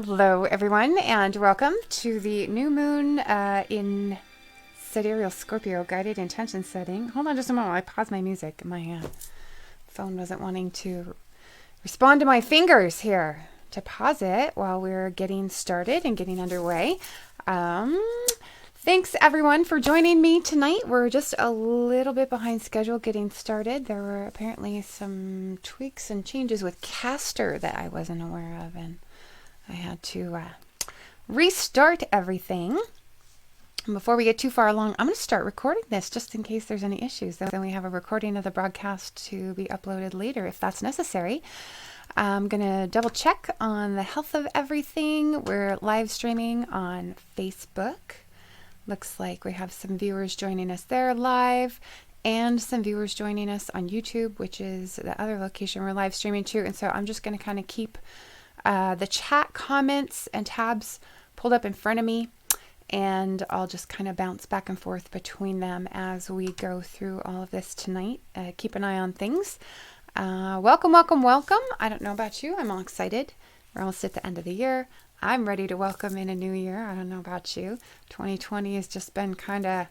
Hello, everyone, and welcome to the new moon in Sidereal Scorpio guided intention setting. Hold on just a moment. I paused my music. My phone wasn't wanting to respond to my fingers here to pause it while we're getting started and getting underway. Thanks, everyone, for joining me tonight. We're just a little bit behind schedule getting started. There were apparently some tweaks and changes with Caster that I wasn't aware of, and I had to restart everything. And before we get too far along, I'm going to start recording this just in case there's any issues. Then we have a recording of the broadcast to be uploaded later if that's necessary. I'm going to double check on the health of everything. We're live streaming on Facebook. Looks like we have some viewers joining us there live and some viewers joining us on YouTube, which is the other location we're live streaming to. And so I'm just going to kind of keep the chat comments and tabs pulled up in front of me, and I'll just kind of bounce back and forth between them as we go through all of this tonight. Keep an eye on things. Welcome, welcome, welcome. I don't know about you. I'm all excited. We're almost at the end of the year. I'm ready to welcome in a new year. I don't know about you. 2020 has just been kind of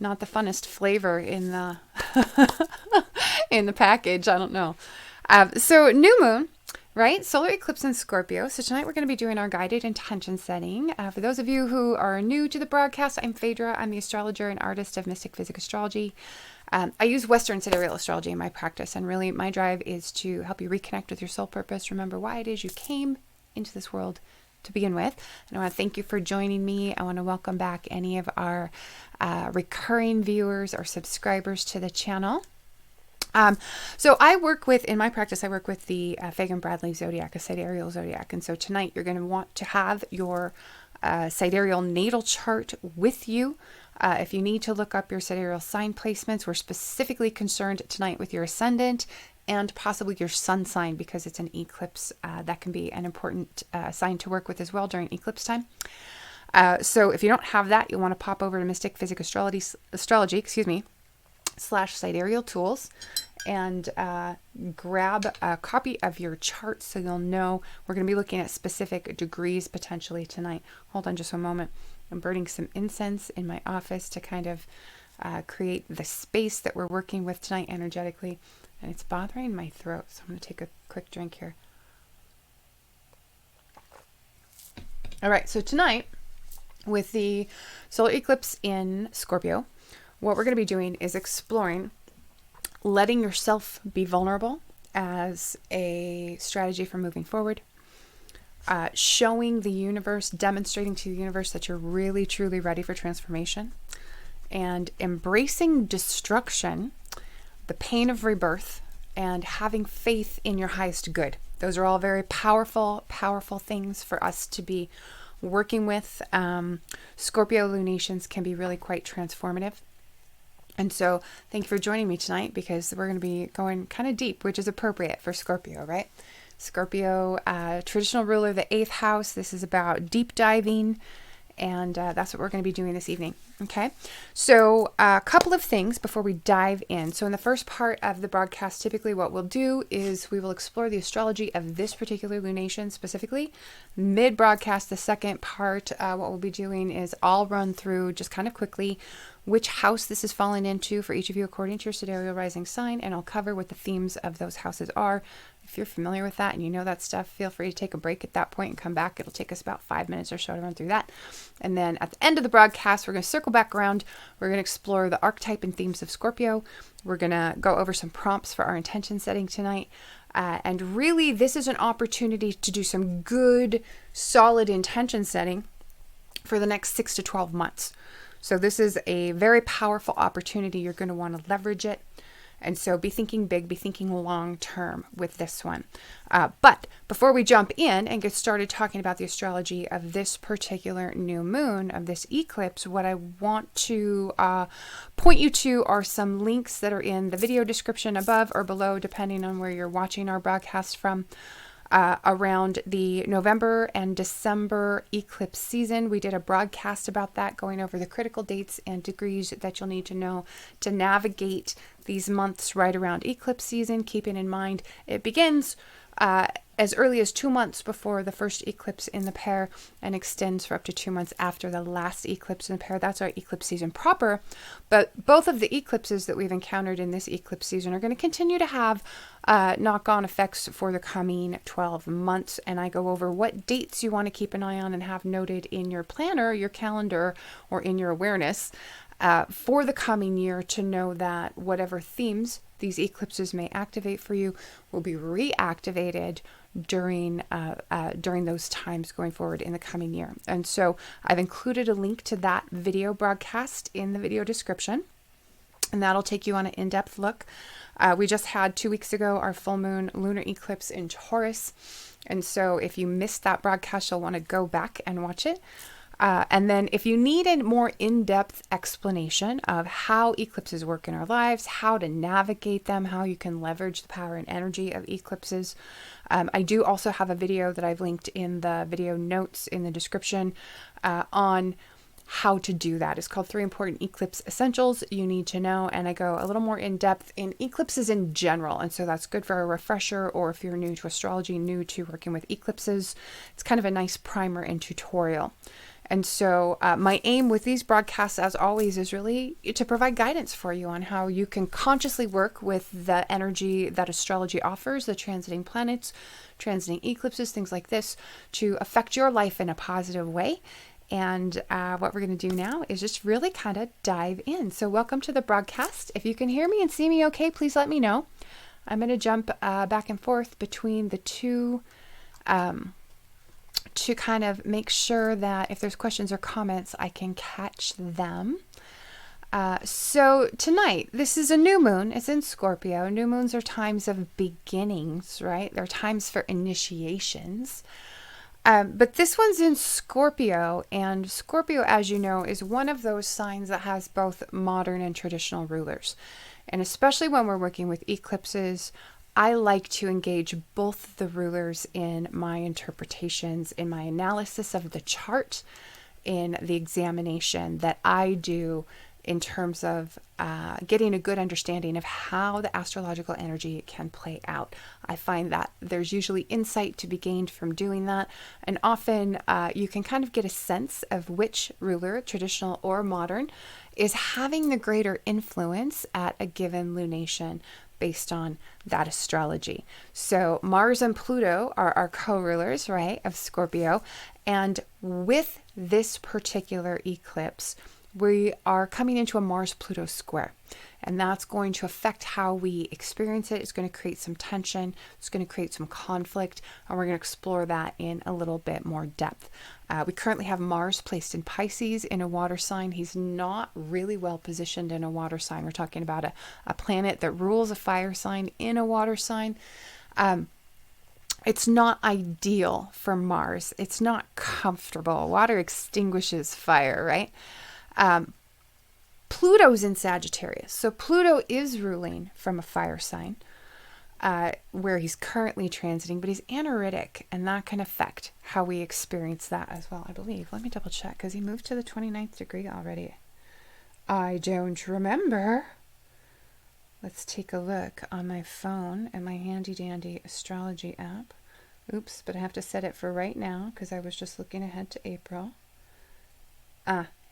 not the funnest flavor in the in the package. I don't know. So new moon. Right? Solar eclipse in Scorpio. So tonight we're going to be doing our guided intention setting. For those of you who are new to the broadcast, I'm Phaedra. I'm the astrologer and artist of Mystick, Physick, Astrology. I use Western sidereal astrology in my practice, and really my drive is to help you reconnect with your soul purpose. Remember why it is you came into this world to begin with. And I want to thank you for joining me. I want to welcome back any of our recurring viewers or subscribers to the channel. So I work with, in my practice, I work with the Fagan-Bradley zodiac, a sidereal zodiac. And so tonight you're going to want to have your sidereal natal chart with you. If you need to look up your sidereal sign placements, we're specifically concerned tonight with your ascendant and possibly your sun sign, because it's an eclipse. That can be an important sign to work with as well during eclipse time. So if you don't have that, you'll want to pop over to Mystick, Physick, Astrology, / sidereal tools, and grab a copy of your chart so you'll know. We're going to be looking at specific degrees potentially tonight. Hold on just a moment. I'm burning some incense in my office to kind of create the space that we're working with tonight energetically, and it's bothering my throat, so I'm going to take a quick drink here. All right, so tonight with the solar eclipse in Scorpio, what we're going to be doing is exploring letting yourself be vulnerable as a strategy for moving forward, showing the universe, demonstrating to the universe that you're really, truly ready for transformation, and embracing destruction, the pain of rebirth, and having faith in your highest good. Those are all very powerful, powerful things for us to be working with. Scorpio lunations can be really quite transformative. And so thank you for joining me tonight, because we're going to be going kind of deep, which is appropriate for Scorpio, right? Scorpio, traditional ruler of the 8th house. This is about deep diving, and that's what we're going to be doing this evening. Okay, so a couple of things before we dive in. So in the first part of the broadcast, typically what we'll do is we will explore the astrology of this particular lunation specifically. Mid-broadcast, the second part, what we'll be doing is I'll run through just kind of quickly which house this is falling into for each of you according to your sidereal rising sign, and I'll cover what the themes of those houses are. If you're familiar with that and you know that stuff, feel free to take a break at that point and come back. It'll take us about 5 minutes or so to run through that. And then at the end of the broadcast, we're going to circle back around. We're going to explore the archetype and themes of Scorpio. We're going to go over some prompts for our intention setting tonight. And really, this is an opportunity to do some good, solid intention setting for the next 6 to 12 months. So this is a very powerful opportunity. You're going to want to leverage it. And so be thinking big, be thinking long term with this one. But before we jump in and get started talking about the astrology of this particular new moon, of this eclipse, what I want to point you to are some links that are in the video description above or below, depending on where you're watching our broadcast from. Around the November and December eclipse season. We did a broadcast about that, going over the critical dates and degrees that you'll need to know to navigate these months right around eclipse season, keeping in mind it begins as early as 2 months before the first eclipse in the pair and extends for up to 2 months after the last eclipse in the pair. That's our eclipse season proper. But both of the eclipses that we've encountered in this eclipse season are going to continue to have knock-on effects for the coming 12 months. And I go over what dates you want to keep an eye on and have noted in your planner, your calendar, or in your awareness for the coming year, to know that whatever themes these eclipses may activate for you will be reactivated during those times going forward in the coming year. And so I've included a link to that video broadcast in the video description, and that'll take you on an in-depth look. We just had 2 weeks ago our full moon lunar eclipse in Taurus, and so if you missed that broadcast, you'll want to go back and watch it. And then if you need a more in-depth explanation of how eclipses work in our lives, how to navigate them, how you can leverage the power and energy of eclipses, I do also have a video that I've linked in the video notes in the description on how to do that. It's called 3 Important Eclipse Essentials You Need to Know, and I go a little more in depth in eclipses in general, and so that's good for a refresher, or if you're new to astrology, new to working with eclipses, it's kind of a nice primer and tutorial. And so my aim with these broadcasts, as always, is really to provide guidance for you on how you can consciously work with the energy that astrology offers, the transiting planets, transiting eclipses, things like this, to affect your life in a positive way. And what we're going to do now is just really kind of dive in. So welcome to the broadcast. If you can hear me and see me okay, please let me know. I'm going to jump back and forth between the two to kind of make sure that if there's questions or comments, I can catch them. So tonight, this is a new moon. It's in Scorpio. New moons are times of beginnings, right? They're times for initiations. But this one's in Scorpio, and Scorpio, as you know, is one of those signs that has both modern and traditional rulers. And especially when we're working with eclipses, I like to engage both the rulers in my interpretations, in my analysis of the chart, in the examination that I do in terms of getting a good understanding of how the astrological energy can play out. I find that there's usually insight to be gained from doing that, and often you can kind of get a sense of which ruler, traditional or modern, is having the greater influence at a given lunation based on that astrology. So Mars and Pluto are our co-rulers, right, of Scorpio. And with this particular eclipse, we are coming into a Mars-Pluto square. And that's going to affect how we experience it. It's going to create some tension. It's going to create some conflict. And we're going to explore that in a little bit more depth. We currently have Mars placed in Pisces in a water sign. He's not really well positioned in a water sign. We're talking about a planet that rules a fire sign in a water sign. It's not ideal for Mars. It's not comfortable. Water extinguishes fire, right? Pluto's in Sagittarius. So Pluto is ruling from a fire sign where he's currently transiting, but he's anaritic, and that can affect how we experience that as well, I believe. Let me double check, because he moved to the 29th degree already. I don't remember. Let's take a look on my phone and my handy dandy astrology app. Oops, but I have to set it for right now because I was just looking ahead to April.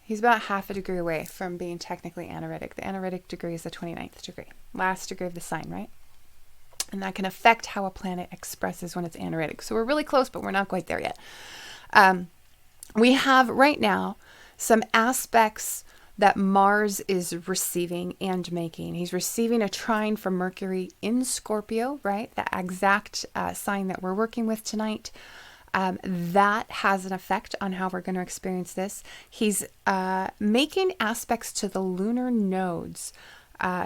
He's about half a degree away from being technically anaritic. The anaritic degree is the 29th degree, last degree of the sign, right? And that can affect how a planet expresses when it's anaritic. So we're really close, but we're not quite there yet. We have right now some aspects that Mars is receiving and making. He's receiving a trine from Mercury in Scorpio, right? The exact sign that we're working with tonight. That has an effect on how we're going to experience this. He's making aspects to the lunar nodes,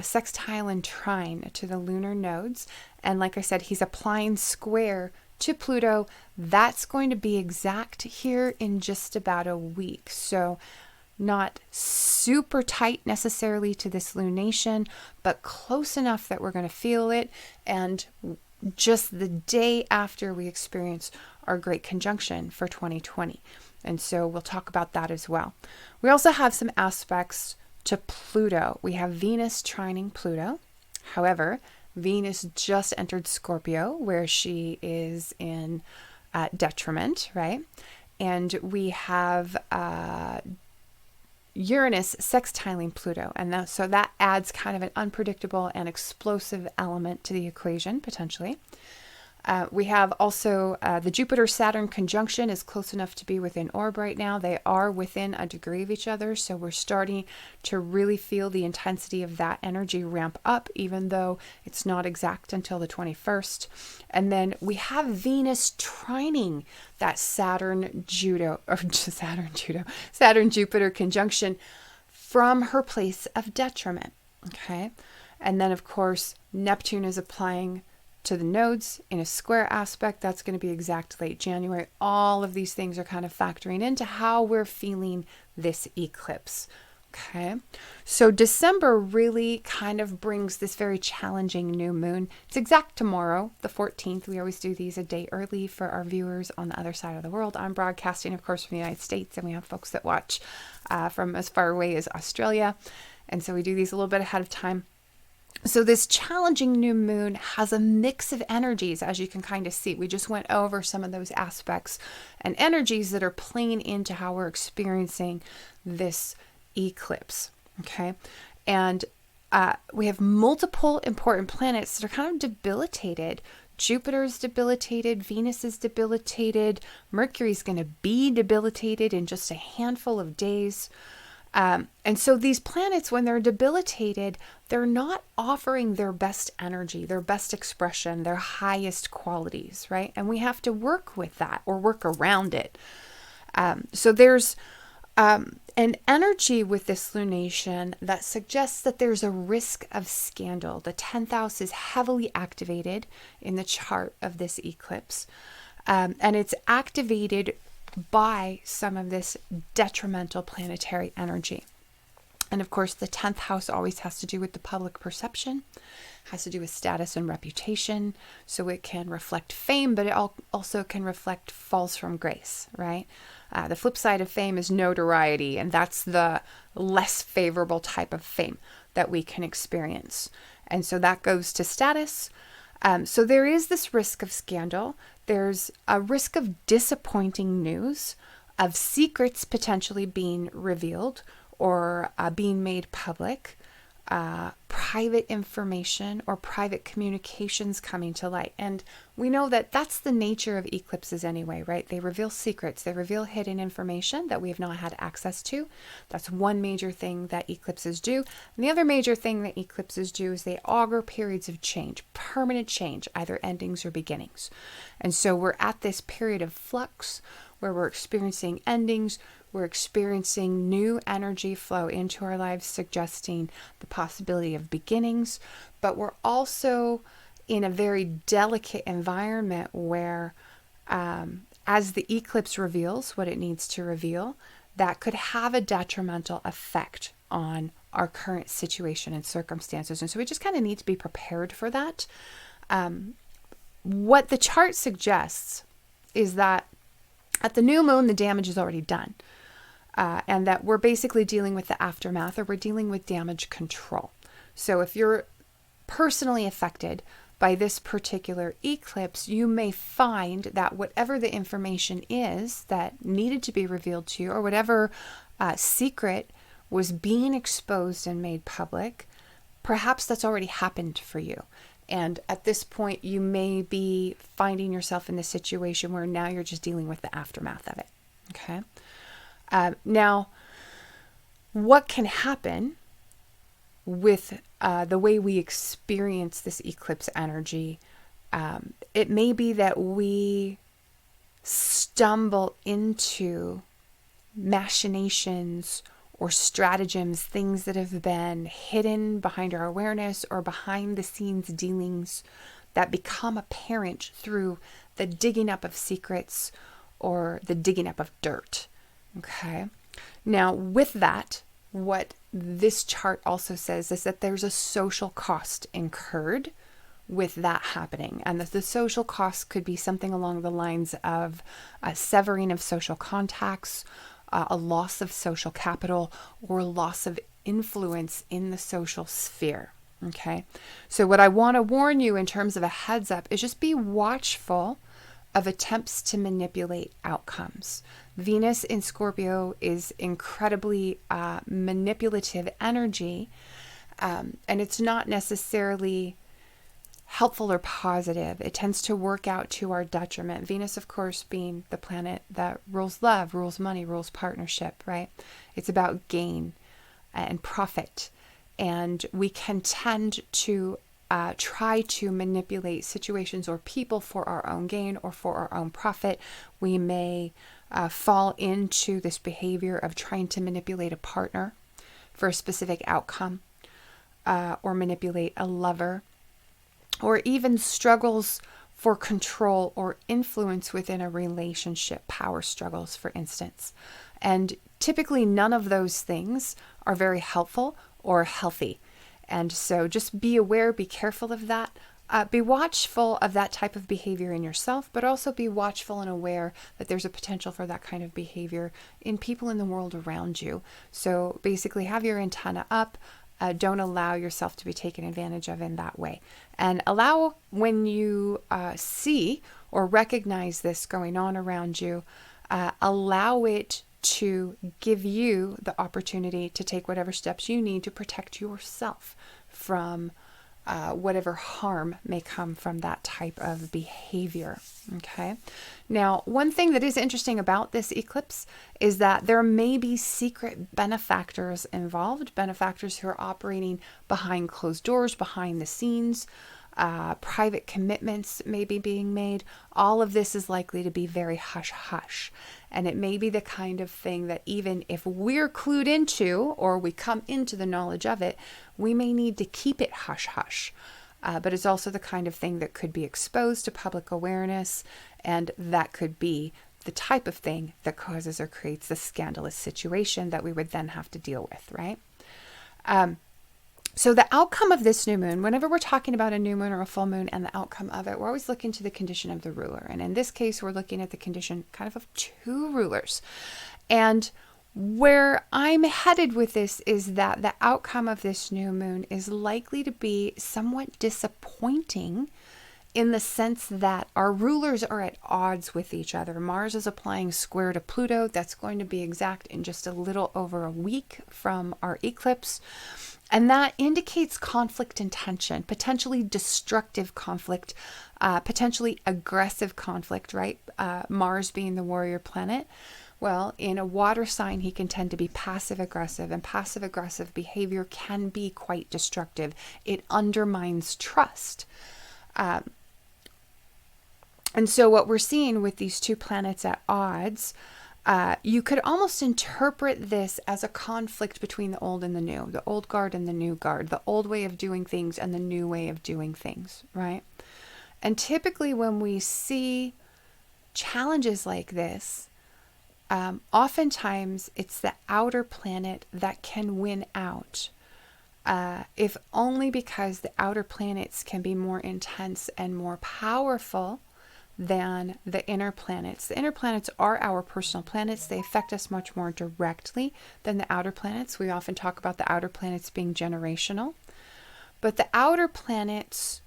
sextile and trine to the lunar nodes. And like I said, he's applying square to Pluto. That's going to be exact here in just about a week. So not super tight necessarily to this lunation, but close enough that we're going to feel it. And just the day after we experience our great conjunction for 2020. And so we'll talk about that as well. We also have some aspects to Pluto. We have Venus trining Pluto. However, Venus just entered Scorpio, where she is in detriment, right? And we have Uranus sextiling Pluto. And so that adds kind of an unpredictable and explosive element to the equation, potentially. We have also the Jupiter-Saturn conjunction is close enough to be within orb right now. They are within a degree of each other, so we're starting to really feel the intensity of that energy ramp up, even though it's not exact until the 21st. And then we have Venus trining that Saturn-Jupiter conjunction from her place of detriment. Okay, and then of course Neptune is applying to the nodes in a square aspect. That's going to be exact late January. All of these things are kind of factoring into how we're feeling this eclipse. Okay, so December really kind of brings this very challenging new moon. It's exact tomorrow, the 14th. We always do these a day early for our viewers on the other side of the world. I'm broadcasting, of course, from the United States, and we have folks that watch from as far away as Australia. And so we do these a little bit ahead of time. So this challenging new moon has a mix of energies, as you can kind of see. We just went over some of those aspects and energies that are playing into how we're experiencing this eclipse. Okay. And we have multiple important planets that are kind of debilitated. Jupiter's debilitated, Venus is debilitated, Mercury's going to be debilitated in just a handful of days. And so these planets, when they're debilitated, they're not offering their best energy, their best expression, their highest qualities, right? And we have to work with that or work around it. So there's an energy with this lunation that suggests that there's a risk of scandal. The 10th house is heavily activated in the chart of this eclipse. And it's activated by some of this detrimental planetary energy. And of course, the 10th house always has to do with the public perception, has to do with status and reputation. So it can reflect fame, but it also can reflect falls from grace, right? The flip side of fame is notoriety, and that's the less favorable type of fame that we can experience. And so that goes to status. So there is this risk of scandal. There's a risk of disappointing news, of secrets potentially being revealed or being made public, private information or private communications coming to light. And we know that that's the nature of eclipses anyway, right? They reveal secrets. They reveal hidden information that we have not had access to. That's one major thing that eclipses do. And the other major thing that eclipses do is they augur periods of change, permanent change, either endings or beginnings. And so we're at this period of flux where we're experiencing endings. We're experiencing new energy flow into our lives, suggesting the possibility of beginnings. But we're also in a very delicate environment where, as the eclipse reveals what it needs to reveal, that could have a detrimental effect on our current situation and circumstances. And so we just kind of need to be prepared for that. What the chart suggests is that at the new moon, the damage is already done. And that we're basically dealing with the aftermath, or we're dealing with damage control. So if you're personally affected by this particular eclipse, you may find that whatever the information is that needed to be revealed to you, or whatever secret was being exposed and made public, perhaps that's already happened for you. And at this point, you may be finding yourself in this situation where now you're just dealing with the aftermath of it. Okay. Now, what can happen with the way we experience this eclipse energy? It may be that we stumble into machinations or stratagems, things that have been hidden behind our awareness or behind the scenes dealings that become apparent through the digging up of secrets or the digging up of dirt. Okay. Now, with that, what this chart also says is that there's a social cost incurred with that happening. And that the social cost could be something along the lines of a severing of social contacts, a loss of social capital, or a loss of influence in the social sphere. Okay. So what I want to warn you in terms of a heads up is just be watchful of attempts to manipulate outcomes. Venus in Scorpio is incredibly manipulative energy, and it's not necessarily helpful or positive. It tends to work out to our detriment. Venus, of course, being the planet that rules love, rules money, rules partnership, right? It's about gain and profit. And we can tend to try to manipulate situations or people for our own gain or for our own profit. We may fall into this behavior of trying to manipulate a partner for a specific outcome, or manipulate a lover, or even struggles for control or influence within a relationship, power struggles, for instance. And typically none of those things are very helpful or healthy. And so just be aware, be careful of that. Be watchful of that type of behavior in yourself, but also be watchful and aware that there's a potential for that kind of behavior in people in the world around you. So basically have your antenna up. Don't allow yourself to be taken advantage of in that way. And allow, when you see or recognize this going on around you, allow it to give you the opportunity to take whatever steps you need to protect yourself from whatever harm may come from that type of behavior. Okay. Now, one thing that is interesting about this eclipse is that there may be secret benefactors involved, benefactors who are operating behind closed doors, behind the scenes. Private commitments may be being made. All of this is likely to be very hush-hush. And it may be the kind of thing that even if we're clued into or we come into the knowledge of it, we may need to keep it hush-hush. But it's also the kind of thing that could be exposed to public awareness, and that could be the type of thing that causes or creates the scandalous situation that we would then have to deal with, right? So the outcome of this new moon, whenever we're talking about a new moon or a full moon and the outcome of it, we're always looking to the condition of the ruler. And in this case, we're looking at the condition kind of two rulers. And where I'm headed with this is that the outcome of this new moon is likely to be somewhat disappointing, in the sense that our rulers are at odds with each other. Mars is applying square to Pluto. That's going to be exact in just a little over a week from our eclipse. And that indicates conflict and tension, potentially destructive conflict, potentially aggressive conflict, right? Mars being the warrior planet. Well, in a water sign, he can tend to be passive aggressive, and passive aggressive behavior can be quite destructive. It undermines trust. And so what we're seeing with these two planets at odds, you could almost interpret this as a conflict between the old and the new, the old guard and the new guard, the old way of doing things and the new way of doing things, right? And typically when we see challenges like this, oftentimes it's the outer planet that can win out. If only because the outer planets can be more intense and more powerful than the inner planets. The inner planets are our personal planets. They affect us much more directly than the outer planets. We often talk about the outer planets being generational. But the outer planets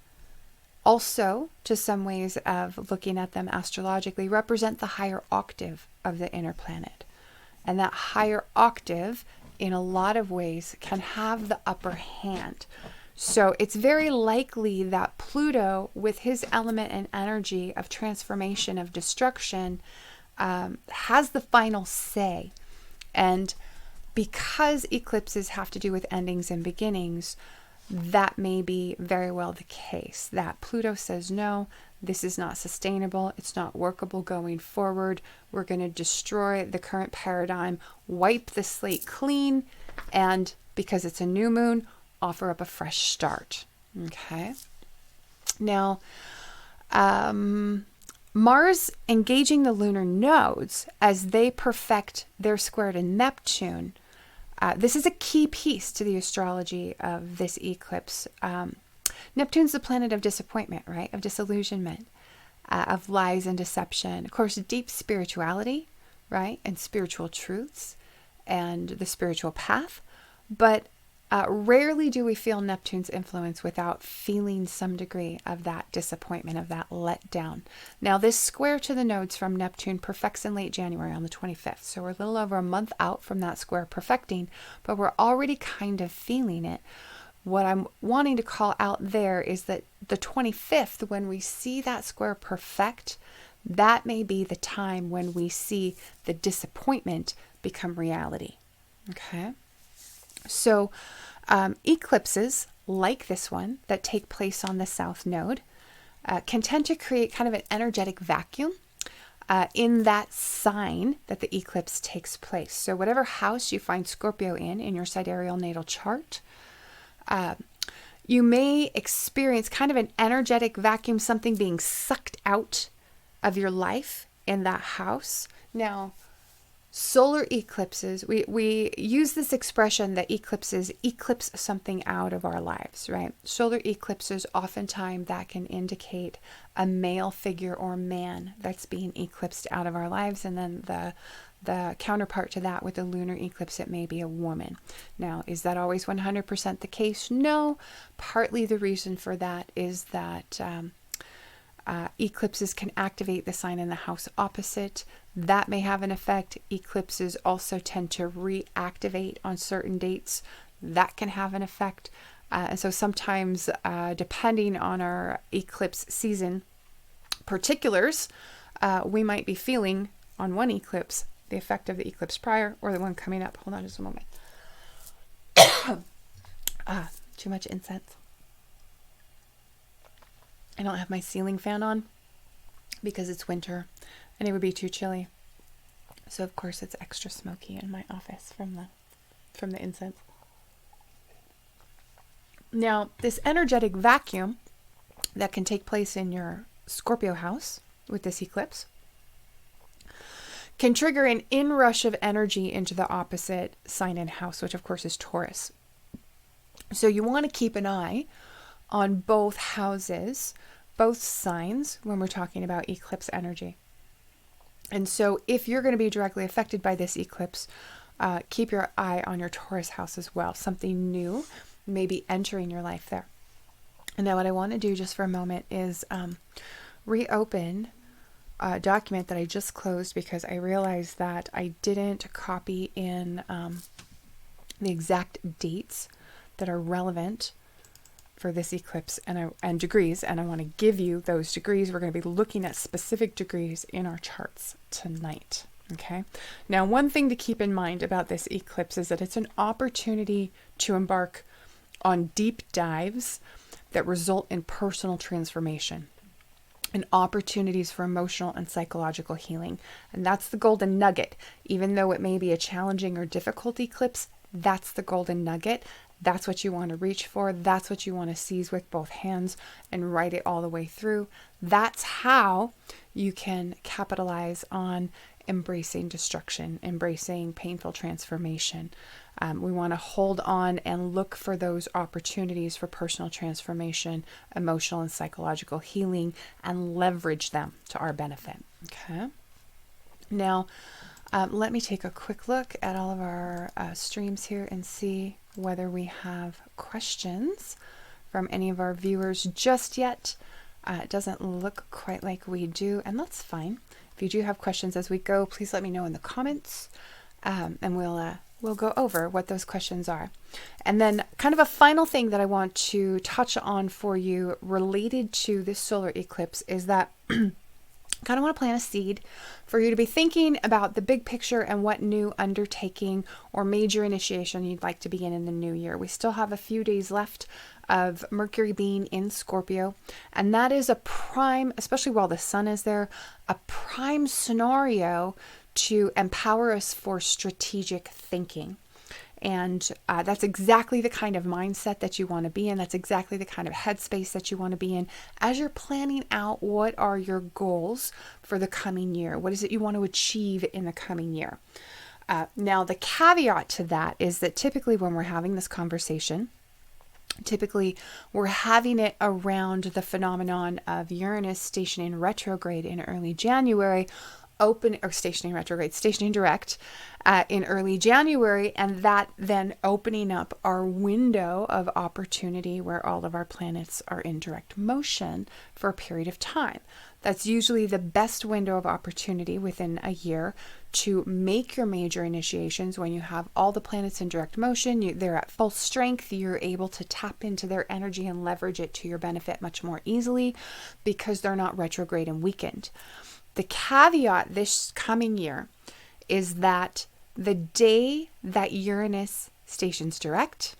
also, to some ways of looking at them astrologically, represent the higher octave of the inner planet. And that higher octave, in a lot of ways, can have the upper hand. So it's very likely that Pluto, with his element and energy of transformation, of destruction, has the final say. And because eclipses have to do with endings and beginnings, that may be very well the case. That Pluto says, no, this is not sustainable. It's not workable going forward. We're going to destroy the current paradigm, wipe the slate clean, and because it's a new moon, offer up a fresh start. Okay. Now, Mars engaging the lunar nodes as they perfect their square to Neptune. This is a key piece to the astrology of this eclipse. Neptune's the planet of disappointment, right? Of disillusionment, of lies and deception. Of course, deep spirituality, right? And spiritual truths and the spiritual path. But Rarely do we feel Neptune's influence without feeling some degree of that disappointment, of that letdown. Now, this square to the nodes from Neptune perfects in late January on the 25th. So we're a little over a month out from that square perfecting, but we're already kind of feeling it. What I'm wanting to call out there is that the 25th, when we see that square perfect, that may be the time when we see the disappointment become reality. Okay? So eclipses like this one that take place on the south node can tend to create kind of an energetic vacuum in that sign that the eclipse takes place. So whatever house you find Scorpio in your sidereal natal chart, you may experience kind of an energetic vacuum, something being sucked out of your life in that house. Now, solar eclipses, we use this expression that eclipses eclipse something out of our lives, right? Solar eclipses, oftentimes that can indicate a male figure or man that's being eclipsed out of our lives. And then the counterpart to that with the lunar eclipse, it may be a woman. Now, is that always 100% the case? No. Partly the reason for that is that eclipses can activate the sign in the house opposite. That may have an effect. Eclipses also tend to reactivate on certain dates. That can have an effect. And so sometimes, depending on our eclipse season particulars, we might be feeling on one eclipse the effect of the eclipse prior or the one coming up. Hold on just a moment. Too much incense. I don't have my ceiling fan on because it's winter and it would be too chilly. So of course it's extra smoky in my office from the incense. Now, this energetic vacuum that can take place in your Scorpio house with this eclipse can trigger an inrush of energy into the opposite sign and house, which of course is Taurus. So you want to keep an eye on both houses, both signs, when we're talking about eclipse energy. And so if you're going to be directly affected by this eclipse, keep your eye on your Taurus house as well. Something new may be entering your life there. And now what I want to do just for a moment is reopen a document that I just closed because I realized that I didn't copy in the exact dates that are relevant for this eclipse and degrees, and I want to give you those degrees. We're going to be looking at specific degrees in our charts tonight. Okay. Now, one thing to keep in mind about this eclipse is that it's an opportunity to embark on deep dives that result in personal transformation and opportunities for emotional and psychological healing. And that's the golden nugget. Even though it may be a challenging or difficult eclipse, that's the golden nugget. That's what you want to reach for. That's what you want to seize with both hands and ride it all the way through. That's how you can capitalize on embracing destruction, embracing painful transformation. We want to hold on and look for those opportunities for personal transformation, emotional and psychological healing, and leverage them to our benefit. Okay. Now, let me take a quick look at all of our streams here and see whether we have questions from any of our viewers just yet. It doesn't look quite like we do, and that's fine. If you do have questions as we go, please let me know in the comments, and we'll go over what those questions are. And then kind of a final thing that I want to touch on for you related to this solar eclipse is that kind of want to plant a seed for you to be thinking about the big picture and what new undertaking or major initiation you'd like to begin in the new year. We still have a few days left of Mercury being in Scorpio, and that is a prime, especially while the sun is there, a prime scenario to empower us for strategic thinking. And that's exactly the kind of mindset that you want to be in. That's exactly the kind of headspace that you want to be in as you're planning out what are your goals for the coming year. What is it you want to achieve in the coming year? Now, the caveat to that is that typically when we're having this conversation, typically we're having it around the phenomenon of Uranus stationing retrograde in early January, stationing retrograde, stationing direct in early January, and that then opening up our window of opportunity where all of our planets are in direct motion for a period of time. That's usually the best window of opportunity within a year to make your major initiations. When you have all the planets in direct motion, they're at full strength, you're able to tap into their energy and leverage it to your benefit much more easily because they're not retrograde and weakened. The caveat this coming year is that the day that Uranus stations direct,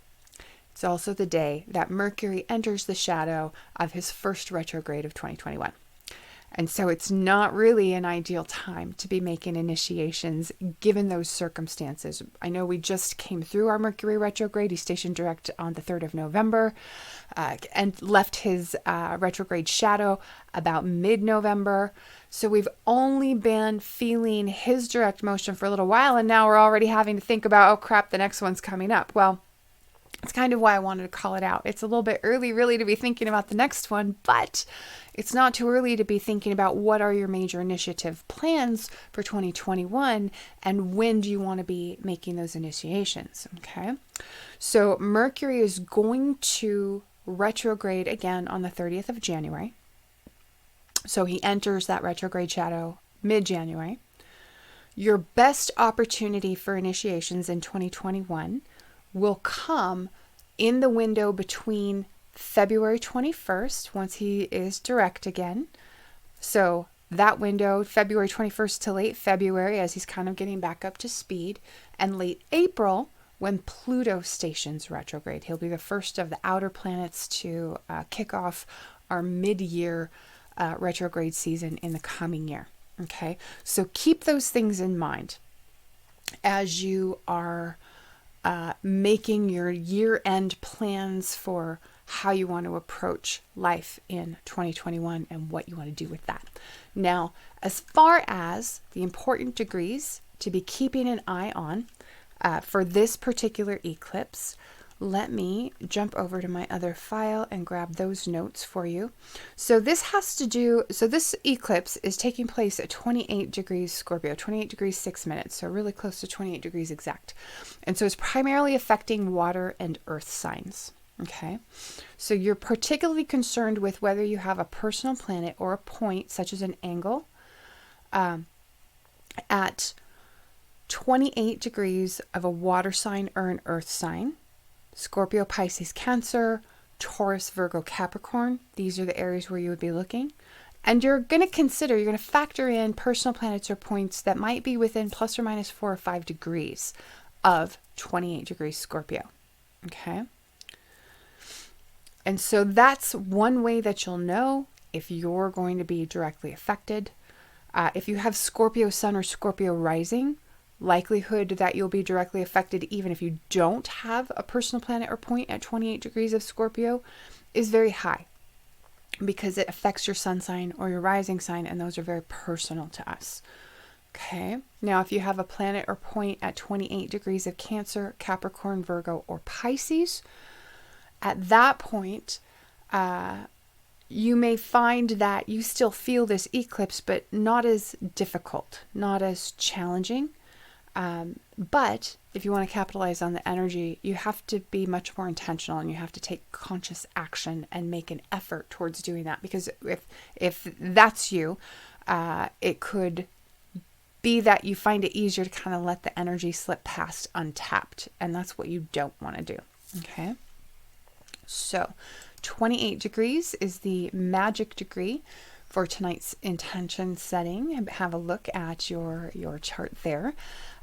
it's also the day that Mercury enters the shadow of his first retrograde of 2021. And so it's not really an ideal time to be making initiations given those circumstances. I know we just came through our Mercury retrograde. He stationed direct on the 3rd of November and left his retrograde shadow about mid-November. So we've only been feeling his direct motion for a little while, and now we're already having to think about, oh crap, the next one's coming up. Well, it's kind of why I wanted to call it out. It's a little bit early really to be thinking about the next one, but it's not too early to be thinking about what are your major initiative plans for 2021 and when do you want to be making those initiations, okay? So Mercury is going to retrograde again on the 30th of January. So he enters that retrograde shadow mid-January. Your best opportunity for initiations in 2021 will come in the window between February 21st, once he is direct again. So that window, February 21st to late February, as he's kind of getting back up to speed, and late April, when Pluto stations retrograde. He'll be the first of the outer planets to kick off our mid-year retrograde season in the coming year. Okay, so keep those things in mind as you are making your year-end plans for how you want to approach life in 2021 and what you want to do with that. Now, as far as the important degrees to be keeping an eye on for this particular eclipse, let me jump over to my other file and grab those notes for you. So this eclipse is taking place at 28 degrees Scorpio, 28 degrees 6 minutes, so really close to 28 degrees exact. And so it's primarily affecting water and earth signs. Okay, so you're particularly concerned with whether you have a personal planet or a point, such as an angle, at 28 degrees of a water sign or an earth sign. Scorpio, Pisces, Cancer, Taurus, Virgo, Capricorn. These are the areas where you would be looking. And you're going to factor in personal planets or points that might be within plus or minus 4 or 5 degrees of 28 degrees Scorpio. Okay. And so that's one way that you'll know if you're going to be directly affected. If you have Scorpio Sun or Scorpio Rising, likelihood that you'll be directly affected even if you don't have a personal planet or point at 28 degrees of Scorpio is very high because it affects your sun sign or your rising sign, and those are very personal to us. Okay, now if you have a planet or point at 28 degrees of Cancer, Capricorn, Virgo, or Pisces, at that point, you may find that you still feel this eclipse, but not as difficult, not as challenging. But if you want to capitalize on the energy, you have to be much more intentional and you have to take conscious action and make an effort towards doing that. Because if that's you, it could be that you find it easier to kind of let the energy slip past untapped. And that's what you don't want to do. Okay. So 28 degrees is the magic degree for tonight's intention setting. And have a look at your chart there.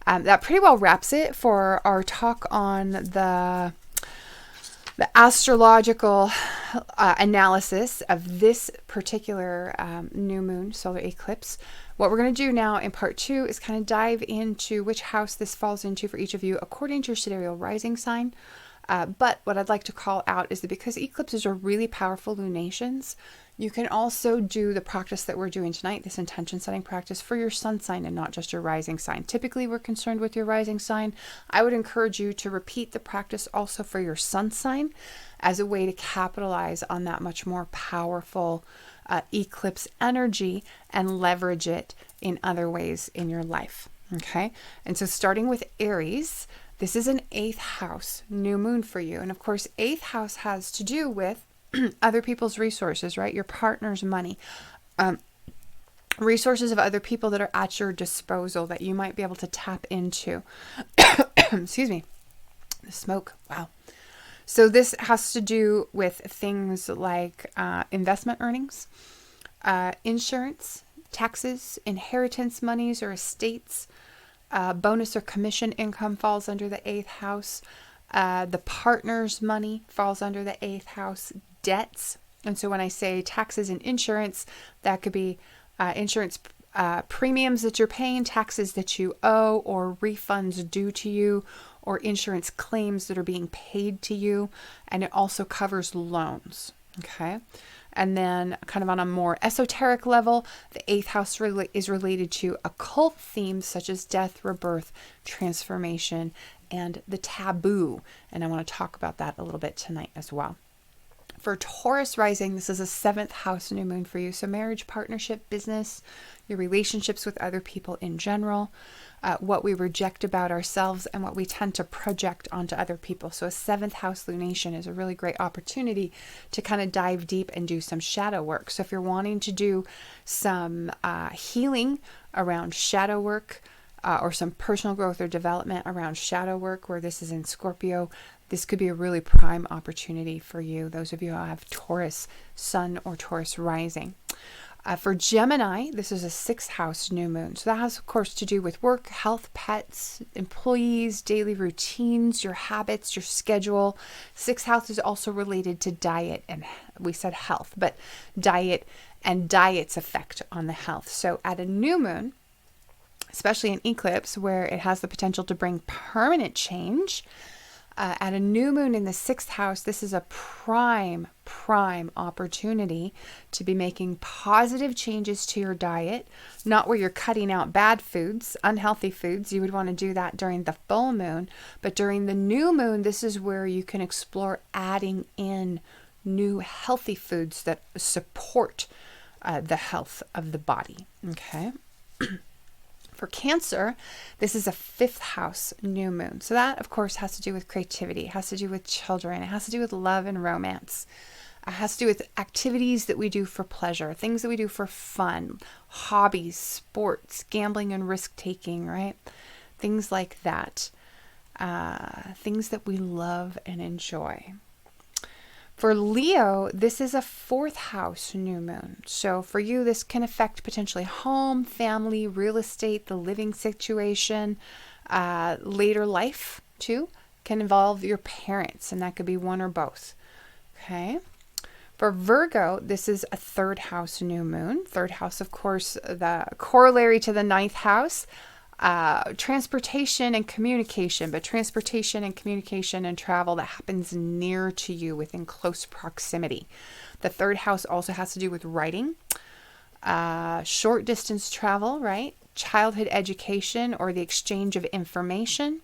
That pretty well wraps it for our talk on the astrological analysis of this particular new moon solar eclipse. What we're going to do now in part 2 is kind of dive into which house this falls into for each of you according to your sidereal rising sign. But what I'd like to call out is that because eclipses are really powerful lunations, you can also do the practice that we're doing tonight, this intention setting practice, for your sun sign and not just your rising sign. Typically, we're concerned with your rising sign. I would encourage you to repeat the practice also for your sun sign as a way to capitalize on that much more powerful eclipse energy and leverage it in other ways in your life. Okay. And so starting with Aries, this is an 8th house new moon for you. And of course, 8th house has to do with other people's resources, right? Your partner's money, resources of other people that are at your disposal that you might be able to tap into. Excuse me. The smoke. Wow. So this has to do with things like investment earnings, insurance, taxes, inheritance monies or estates, bonus or commission income falls under the 8th house. The partner's money falls under the 8th house. Debts. And so when I say taxes and insurance, that could be insurance premiums that you're paying, taxes that you owe, or refunds due to you, or insurance claims that are being paid to you. And it also covers loans. Okay. And then kind of on a more esoteric level, the 8th house is related to occult themes such as death, rebirth, transformation, and the taboo. And I want to talk about that a little bit tonight as well. For Taurus rising, this is a 7th house new moon for you. So marriage, partnership, business, your relationships with other people in general, what we reject about ourselves and what we tend to project onto other people. So a 7th house lunation is a really great opportunity to kind of dive deep and do some shadow work. So if you're wanting to do some healing around shadow work, or some personal growth or development around shadow work, where this is in Scorpio, this could be a really prime opportunity for you, those of you who have Taurus sun or Taurus rising. For Gemini, this is a 6th house new moon. So that has, of course, to do with work, health, pets, employees, daily routines, your habits, your schedule. 6th house is also related to diet, and we said health, but diet and diet's effect on the health. So at a new moon, especially an eclipse where it has the potential to bring permanent change, at a new moon in the 6th house, this is a prime opportunity to be making positive changes to your diet, not where you're cutting out bad foods, unhealthy foods. You would want to do that during the full moon, but during the new moon, this is where you can explore adding in new healthy foods that support the health of the body. Okay. For Cancer, this is a 5th house new moon. So that, of course, has to do with creativity. It has to do with children. It has to do with love and romance. It has to do with activities that we do for pleasure, things that we do for fun, hobbies, sports, gambling and risk-taking, right? Things like that. Things that we love and enjoy. For Leo, this is a 4th house new moon. So for you, this can affect potentially home, family, real estate, the living situation, later life too. Can involve your parents, and that could be one or both. Okay. For Virgo, this is a 3rd house new moon. 3rd house, of course, the corollary to the 9th house. Transportation and communication, but transportation and communication and travel that happens near to you within close proximity. The 3rd house also has to do with writing, short distance travel, right? Childhood education or the exchange of information,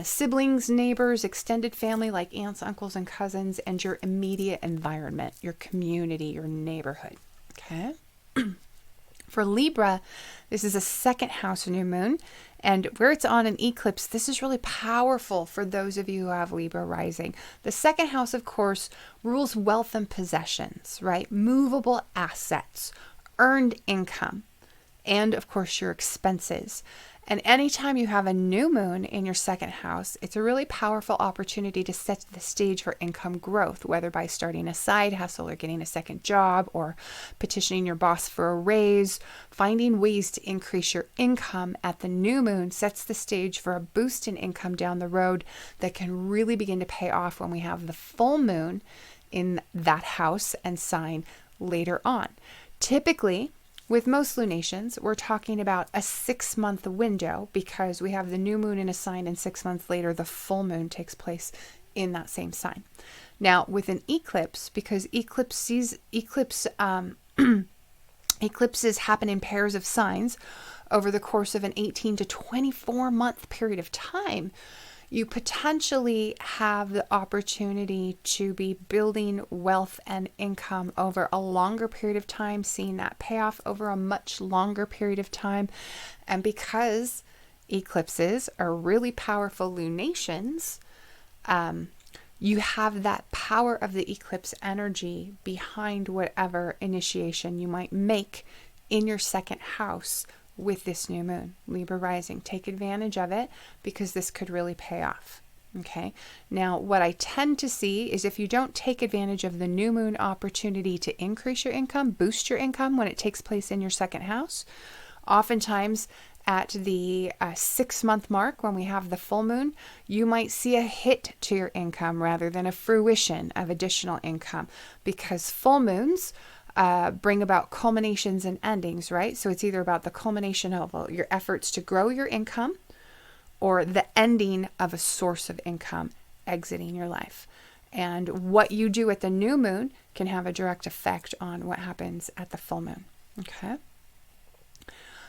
siblings, neighbors, extended family like aunts, uncles, and cousins, and your immediate environment, your community, your neighborhood. Okay. For Libra, this is a 2nd house new moon, and where it's on an eclipse, this is really powerful for those of you who have Libra rising. The 2nd house, of course, rules wealth and possessions, right? Movable assets, earned income, and of course your expenses. And anytime you have a new moon in your 2nd house, it's a really powerful opportunity to set the stage for income growth, whether by starting a side hustle or getting a second job or petitioning your boss for a raise. Finding ways to increase your income at the new moon sets the stage for a boost in income down the road that can really begin to pay off when we have the full moon in that house and sign later on. Typically, with most lunations, we're talking about a 6-month window because we have the new moon in a sign and 6 months later, the full moon takes place in that same sign. Now, with an eclipse, because eclipses happen in pairs of signs over the course of an 18 to 24 month period of time, you potentially have the opportunity to be building wealth and income over a longer period of time, seeing that payoff over a much longer period of time. And because eclipses are really powerful lunations, you have that power of the eclipse energy behind whatever initiation you might make in your second house with this new moon, Libra rising. Take advantage of it because this could really pay off. Okay. Now, what I tend to see is if you don't take advantage of the new moon opportunity to increase your income, boost your income when it takes place in your second house, oftentimes at the 6-month mark when we have the full moon, you might see a hit to your income rather than a fruition of additional income, because full moons bring about culminations and endings, right? So it's either about the culmination of your efforts to grow your income or the ending of a source of income exiting your life. And what you do at the new moon can have a direct effect on what happens at the full moon. Okay.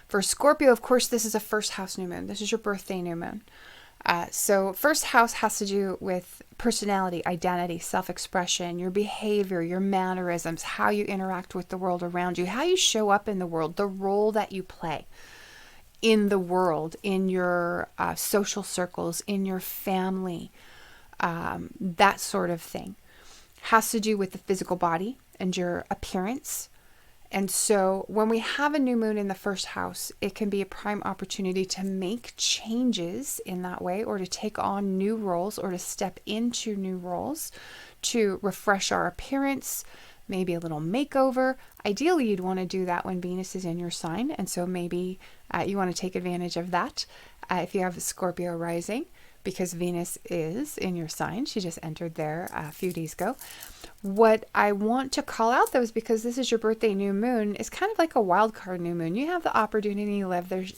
For Scorpio, of course, this is a first house new moon. This is your birthday new moon. So first house has to do with personality, identity, self-expression, your behavior, your mannerisms, how you interact with the world around you, how you show up in the world, the role that you play in the world, in your social circles, in your family, that sort of thing. Has to do with the physical body and your appearance. And so when we have a new moon in the first house, it can be a prime opportunity to make changes in that way, or to take on new roles, or to step into new roles, to refresh our appearance, maybe a little makeover. Ideally, you'd want to do that when Venus is in your sign. And so maybe you want to take advantage of that if you have a Scorpio rising, because Venus is in your sign. She just entered there a few days ago. What I want to call out, though, is because this is your birthday new moon, is kind of like a wild card new moon. You have the opportunity to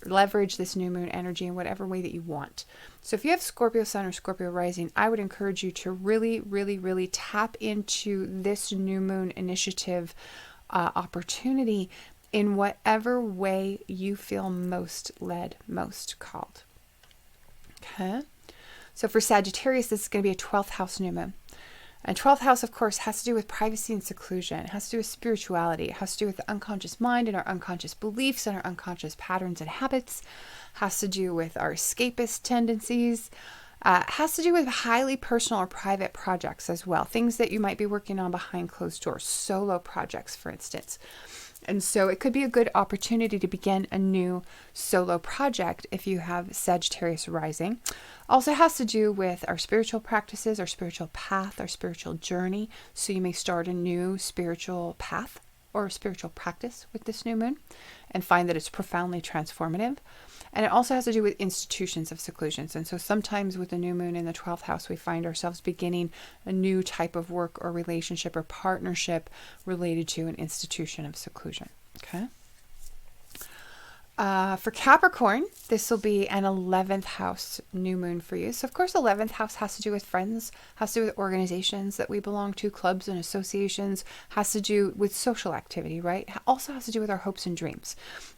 leverage this new moon energy in whatever way that you want. So if you have Scorpio sun or Scorpio rising, I would encourage you to really, really, really tap into this new moon initiative opportunity in whatever way you feel most led, most called. Okay. So for Sagittarius, this is going to be a 12th house new moon. And 12th house, of course, has to do with privacy and seclusion. It has to do with spirituality. It has to do with the unconscious mind and our unconscious beliefs and our unconscious patterns and habits. It has to do with our escapist tendencies. It has to do with highly personal or private projects as well. Things that you might be working on behind closed doors. Solo projects, for instance. And so it could be a good opportunity to begin a new solo project if you have Sagittarius rising. Also has to do with our spiritual practices, our spiritual path, our spiritual journey. So you may start a new spiritual path or a spiritual practice with this new moon and find that it's profoundly transformative. And it also has to do with institutions of seclusions. And so sometimes with the new moon in the 12th house, we find ourselves beginning a new type of work or relationship or partnership related to an institution of seclusion. Okay. For Capricorn, this will be an 11th house new moon for you. So of course, 11th house has to do with friends, has to do with organizations that we belong to, clubs and associations, has to do with social activity, right? Also has to do with our hopes and dreams.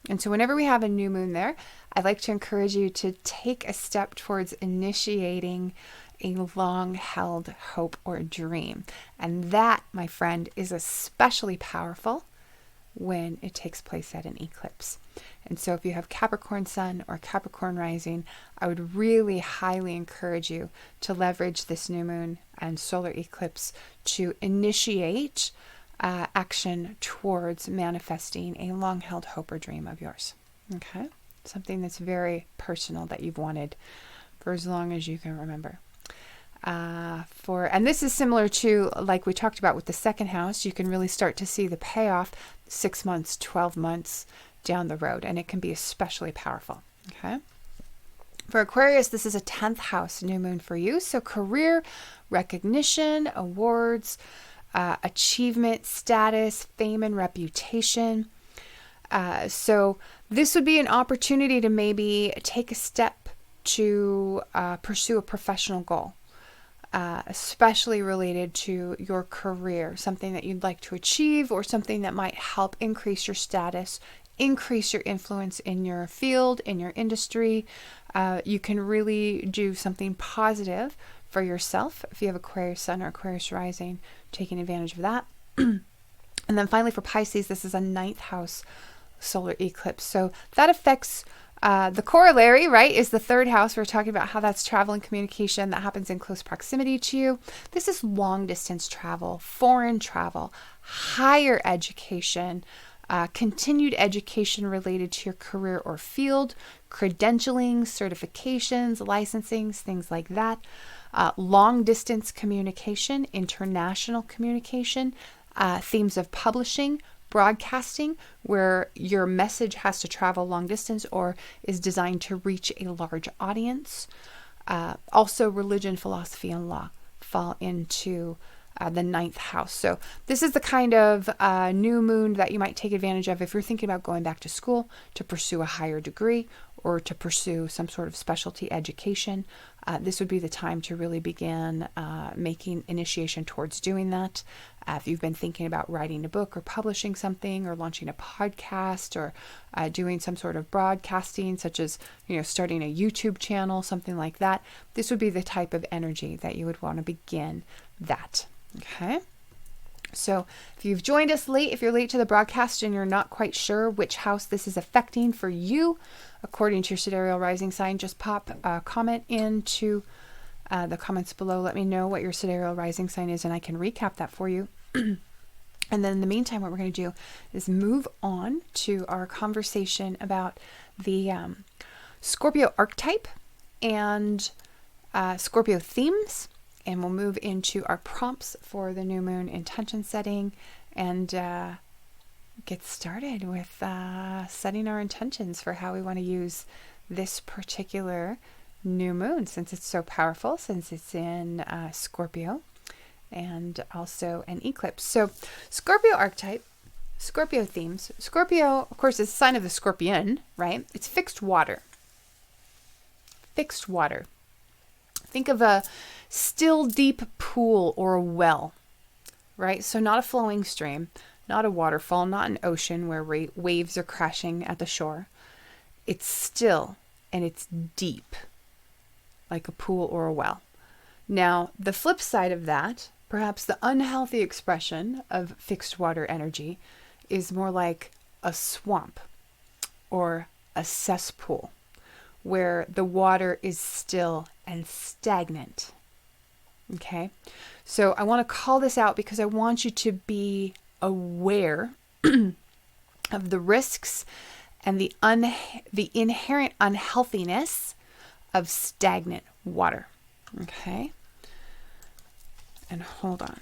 And so whenever we have a new moon there, I'd like to encourage you to take a step towards initiating a long-held hope or dream. And that, my friend, is especially powerful when it takes place at an eclipse. And so if you have Capricorn sun or Capricorn rising, I would really highly encourage you to leverage this new moon and solar eclipse to initiate action towards manifesting a long-held hope or dream of yours. Okay? Something that's very personal that you've wanted for as long as you can remember. And this is similar to, like we talked about with the second house, you can really start to see the payoff 6 months, 12 months down the road, and it can be especially powerful. Okay. For Aquarius, this is a 10th house new moon for you. So career, recognition, awards, achievement, status, fame, and reputation. So this would be an opportunity to maybe take a step to pursue a professional goal. Especially related to your career, something that you'd like to achieve or something that might help increase your status increase your influence in your field, in your industry. You can really do something positive for yourself if you have Aquarius Sun or Aquarius Rising, taking advantage of that. And then finally for Pisces, this is a 9th house solar eclipse. So that affects the corollary, right, is the 3rd house. We're talking about how that's travel and communication that happens in close proximity to you. This is long distance travel, foreign travel, higher education, continued education related to your career or field, credentialing, certifications, licensings, things like that. Long distance communication, international communication, themes of publishing, broadcasting, where your message has to travel long distance or is designed to reach a large audience. Also, religion, philosophy, and law fall into the 9th house. So this is the kind of new moon that you might take advantage of if you're thinking about going back to school to pursue a higher degree or to pursue some sort of specialty education. This would be the time to really begin making initiation towards doing that. If you've been thinking about writing a book or publishing something or launching a podcast or doing some sort of broadcasting, such as, starting a YouTube channel, something like that, this would be the type of energy that you would want to begin that. Okay. So if you've joined us late, if you're late to the broadcast and you're not quite sure which house this is affecting for you, according to your sidereal rising sign, just pop a comment into the comments below. Let me know what your sidereal rising sign is, and I can recap that for you. And then in the meantime, what we're going to do is move on to our conversation about the Scorpio archetype and Scorpio themes. And we'll move into our prompts for the new moon intention setting and get started with setting our intentions for how we want to use this particular new moon, since it's so powerful, since it's in Scorpio and also an eclipse. So Scorpio archetype, Scorpio themes. Scorpio, of course, is the sign of the scorpion, right? It's fixed water. Fixed water. Think of a still deep pool or a well, right? So not a flowing stream, not a waterfall, not an ocean where waves are crashing at the shore. It's still and it's deep, like a pool or a well. Now, the flip side of that, perhaps the unhealthy expression of fixed water energy, is more like a swamp or a cesspool, where the water is still and stagnant. Okay, so I want to call this out because I want you to be aware of the risks and the inherent unhealthiness of stagnant water. Okay, and hold on.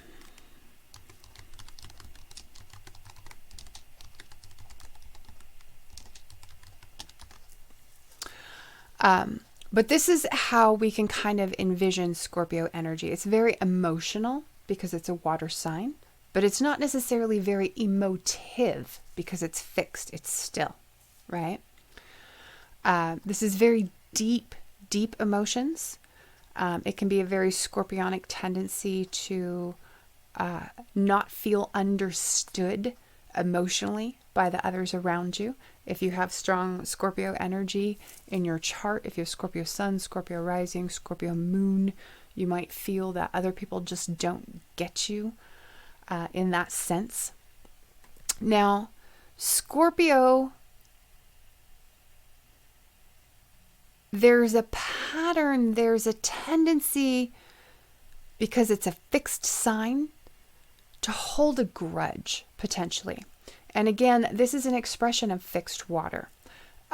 But this is how we can kind of envision Scorpio energy. It's very emotional because it's a water sign, but it's not necessarily very emotive because it's fixed, it's still, right? This is very deep emotions. It can be a very scorpionic tendency to not feel understood emotionally by the others around you. If you have strong Scorpio energy in your chart, if you have Scorpio Sun, Scorpio Rising, Scorpio Moon, you might feel that other people just don't get you in that sense. Now, Scorpio, there's a pattern, there's a tendency, because it's a fixed sign, to hold a grudge, potentially. And again, this is an expression of fixed water,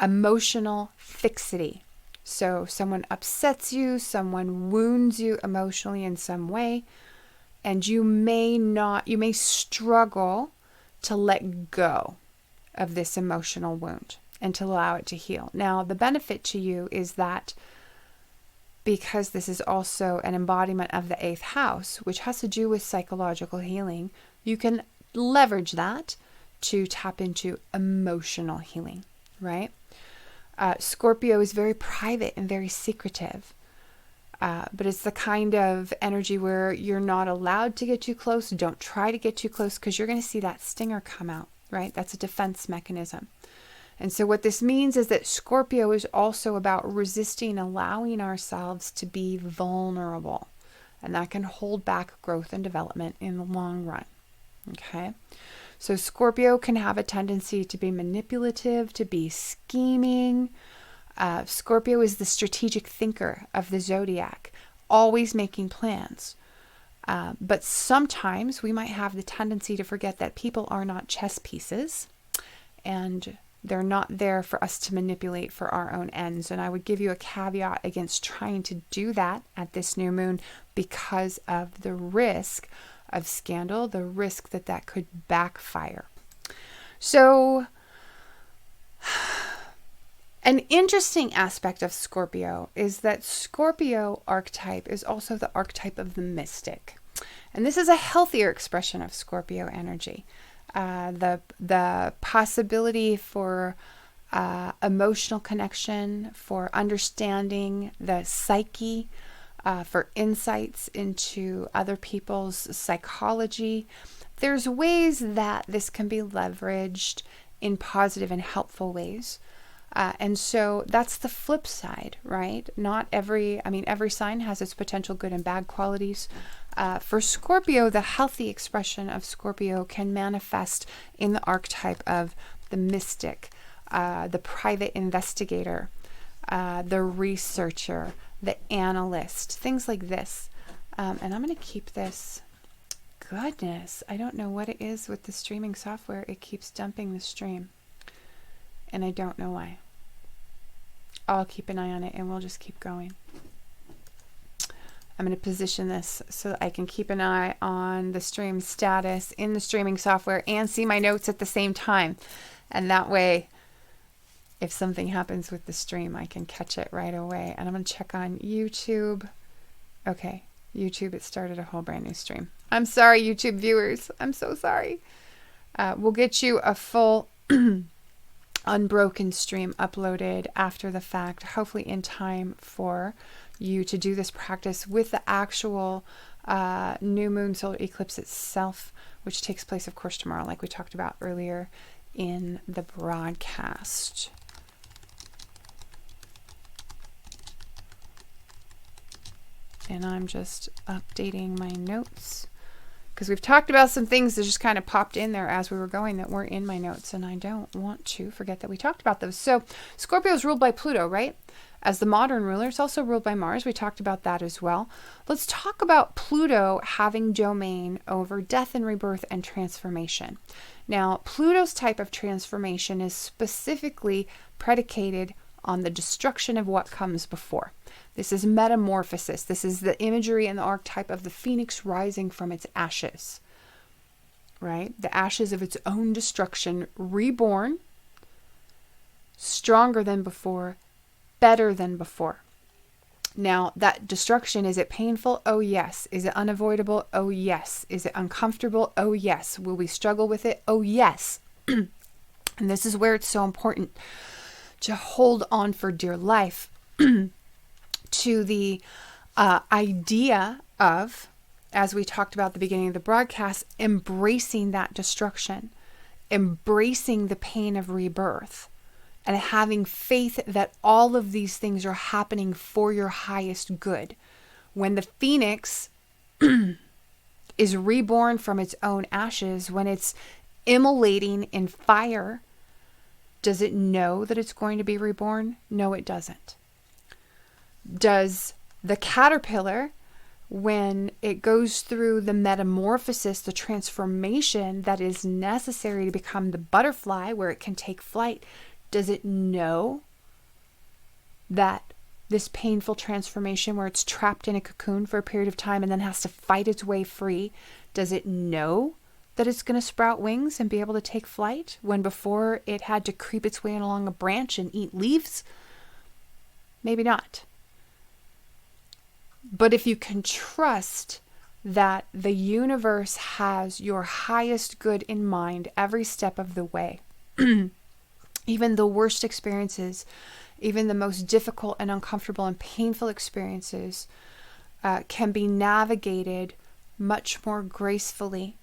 emotional fixity. So someone upsets you, someone wounds you emotionally in some way, and you may struggle to let go of this emotional wound and to allow it to heal. Now, the benefit to you is that because this is also an embodiment of the 8th house, which has to do with psychological healing, you can leverage that to tap into emotional healing, right? Scorpio is very private and very secretive, but it's the kind of energy where you're not allowed to get too close. Don't try to get too close because you're going to see that stinger come out, right? That's a defense mechanism. And so what this means is that Scorpio is also about resisting allowing ourselves to be vulnerable. And that can hold back growth and development in the long run. Okay? So Scorpio can have a tendency to be manipulative, to be scheming. Scorpio is the strategic thinker of the zodiac, always making plans. But sometimes we might have the tendency to forget that people are not chess pieces, and they're not there for us to manipulate for our own ends. And I would give you a caveat against trying to do that at this new moon because of the risk of scandal, the risk that that could backfire. So an interesting aspect of Scorpio is that Scorpio archetype is also the archetype of the mystic. And this is a healthier expression of Scorpio energy. The possibility for emotional connection, for understanding the psyche, for insights into other people's psychology. There's ways that this can be leveraged in positive and helpful ways. And so that's the flip side, right? Every sign has its potential good and bad qualities. For Scorpio, the healthy expression of Scorpio can manifest in the archetype of the mystic, the private investigator, the researcher, the analyst, things like this. And I'm going to keep this. Goodness, I don't know what it is with the streaming software. It keeps dumping the stream. And I don't know why. I'll keep an eye on it and we'll just keep going. I'm going to position this so that I can keep an eye on the stream status in the streaming software and see my notes at the same time. And that way, if something happens with the stream, I can catch it right away. And I'm going to check on YouTube. Okay, YouTube, it started a whole brand new stream. I'm sorry, YouTube viewers. I'm so sorry. We'll get you a full unbroken stream uploaded after the fact, hopefully in time for you to do this practice with the actual new moon solar eclipse itself, which takes place, of course, tomorrow, like we talked about earlier in the broadcast. And I'm just updating my notes because we've talked about some things that just kind of popped in there as we were going that weren't in my notes, and I don't want to forget that we talked about those. So Scorpio is ruled by Pluto, right? As the modern ruler, it's also ruled by Mars. We talked about that as well. Let's talk about Pluto having domain over death and rebirth and transformation. Now, Pluto's type of transformation is specifically predicated on the destruction of what comes before. This is metamorphosis. This is the imagery and the archetype of the phoenix rising from its ashes, right? The ashes of its own destruction, reborn, stronger than before, better than before. Now, that destruction, is it painful? Oh, yes. Is it unavoidable? Oh, yes. Is it uncomfortable? Oh, yes. Will we struggle with it? Oh, yes. And this is where it's so important to hold on for dear life to the idea of, as we talked about at the beginning of the broadcast, embracing that destruction, embracing the pain of rebirth, and having faith that all of these things are happening for your highest good. When the phoenix is reborn from its own ashes, when it's immolating in fire, does it know that it's going to be reborn? No, it doesn't. Does the caterpillar, when it goes through the metamorphosis, the transformation that is necessary to become the butterfly where it can take flight, does it know that this painful transformation where it's trapped in a cocoon for a period of time and then has to fight its way free, does it know that it's going to sprout wings and be able to take flight when before it had to creep its way along a branch and eat leaves? Maybe not. But if you can trust that the universe has your highest good in mind every step of the way, even the worst experiences, even the most difficult and uncomfortable and painful experiences can be navigated much more gracefully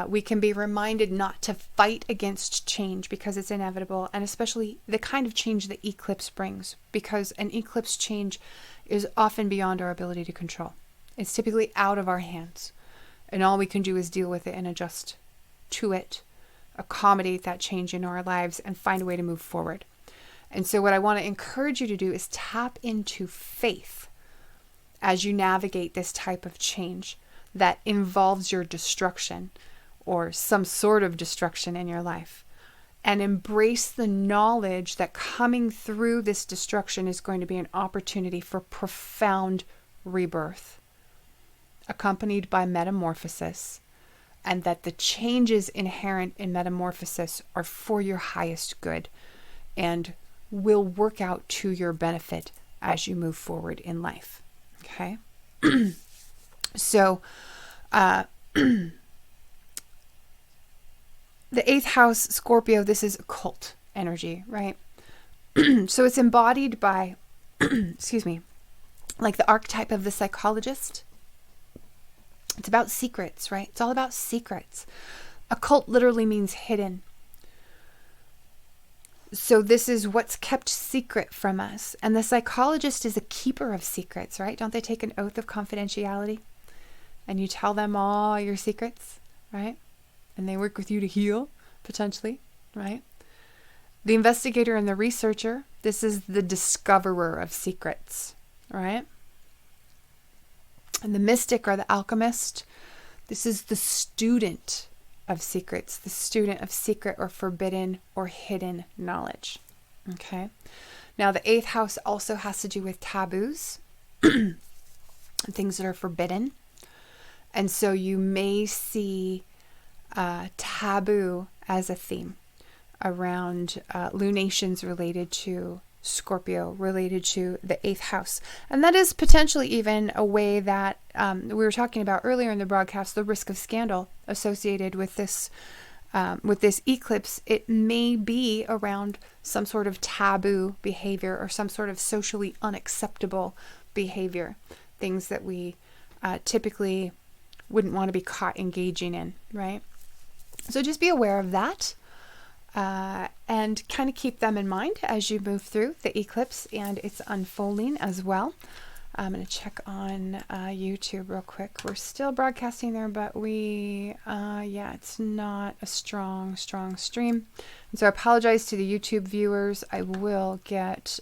We can be reminded not to fight against change because it's inevitable, and especially the kind of change that eclipse brings, because an eclipse change is often beyond our ability to control. It's typically out of our hands, and all we can do is deal with it and adjust to it, accommodate that change in our lives, and find a way to move forward. And so what I want to encourage you to do is tap into faith as you navigate this type of change that involves your destruction or some sort of destruction in your life. And embrace the knowledge that coming through this destruction is going to be an opportunity for profound rebirth, accompanied by metamorphosis, and that the changes inherent in metamorphosis are for your highest good and will work out to your benefit as you move forward in life. Okay? So, the 8th house, Scorpio, this is occult energy, right? So it's embodied by, excuse me, like the archetype of the psychologist. It's about secrets, right? It's all about secrets. Occult literally means hidden. So this is what's kept secret from us. And the psychologist is a keeper of secrets, right? Don't they take an oath of confidentiality? And you tell them all your secrets, right? And they work with you to heal, potentially, right? The investigator and the researcher, this is the discoverer of secrets, right? And the mystic or the alchemist, this is the student of secrets, the student of secret or forbidden or hidden knowledge. Okay. Now the 8th house also has to do with taboos, things that are forbidden. And so you may see taboo as a theme around lunations related to Scorpio, related to the 8th house. And that is potentially even a way that we were talking about earlier in the broadcast, the risk of scandal associated with this eclipse. It may be around some sort of taboo behavior or some sort of socially unacceptable behavior, things that we typically wouldn't want to be caught engaging in, right? So just be aware of that. And kind of keep them in mind as you move through the eclipse and its unfolding as well. I'm going to check on YouTube real quick. We're still broadcasting there, but it's not a strong stream. And so I apologize to the YouTube viewers. I will get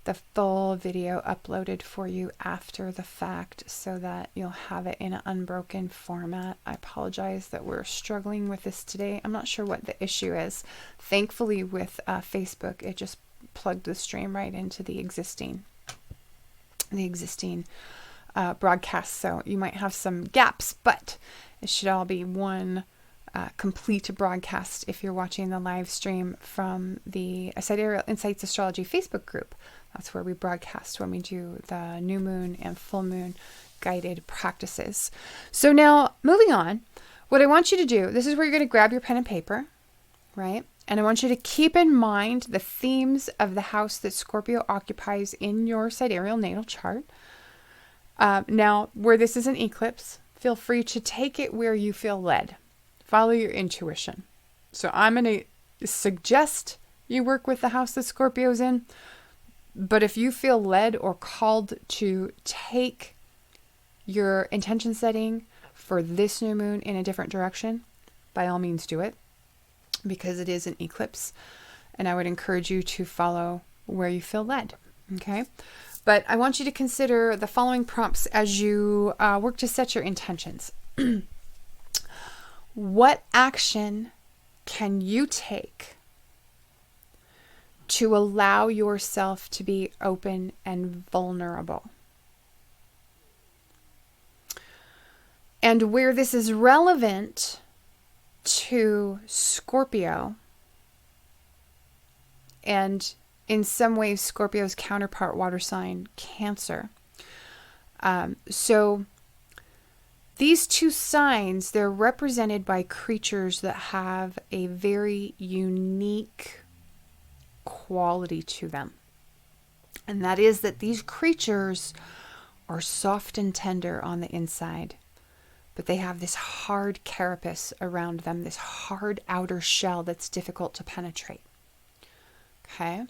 the full video uploaded for you after the fact so that you'll have it in an unbroken format. I apologize that we're struggling with this today. I'm not sure what the issue is. Thankfully with Facebook, it just plugged the stream right into the existing broadcast. So you might have some gaps, but it should all be one complete broadcast if you're watching the live stream from the Sidereal Insights Astrology Facebook group. That's where we broadcast when we do the new moon and full moon guided practices. So now moving on, what I want you to do, this is where you're going to grab your pen and paper, right? And I want you to keep in mind the themes of the house that Scorpio occupies in your sidereal natal chart. Now, where this is an eclipse, feel free to take it where you feel led. Follow your intuition. So I'm going to suggest you work with the house that Scorpio's in. But if you feel led or called to take your intention setting for this new moon in a different direction, by all means do it, because it is an eclipse. And I would encourage you to follow where you feel led. Okay? But I want you to consider the following prompts as you work to set your intentions. What action can you take to allow yourself to be open and vulnerable? And where this is relevant to Scorpio, and in some ways Scorpio's counterpart water sign, Cancer. So these two signs, they're represented by creatures that have a very unique quality to them. And that is that these creatures are soft and tender on the inside. but they have this hard carapace around them, this hard outer shell that's difficult to penetrate. Okay?